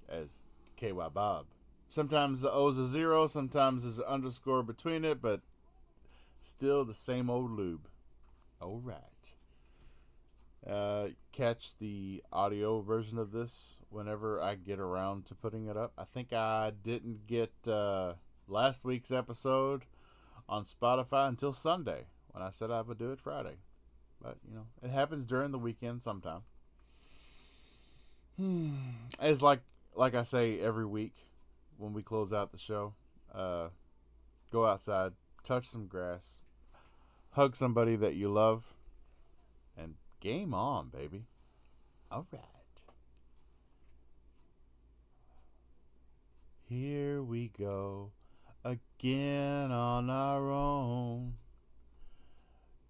S1: as KY Bob. Sometimes the O's a zero, sometimes there's an underscore between it, but still the same old lube. All right. Catch the audio version of this whenever I get around to putting it up. I think I didn't get last week's episode on Spotify until Sunday when I said I would do it Friday. But, you know, it happens during the weekend sometime. It's like I say every week when we close out the show, go outside, touch some grass, hug somebody that you love, and game on, baby. All right. Here we go again on our own.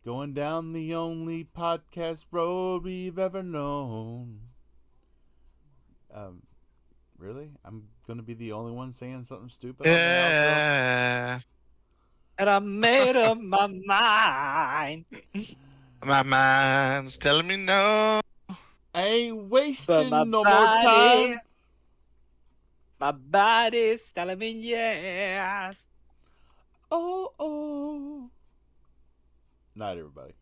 S1: Going down the only podcast road we've ever known. Really? I'm gonna be the only one saying something stupid on the outro?
S4: Yeah.
S2: And I made up my mind.
S4: My mind's telling me no.
S1: I ain't
S2: But
S1: wasting
S2: my
S1: no more
S2: body,
S1: time.
S2: my body's telling me yes.
S1: Oh. Night, everybody.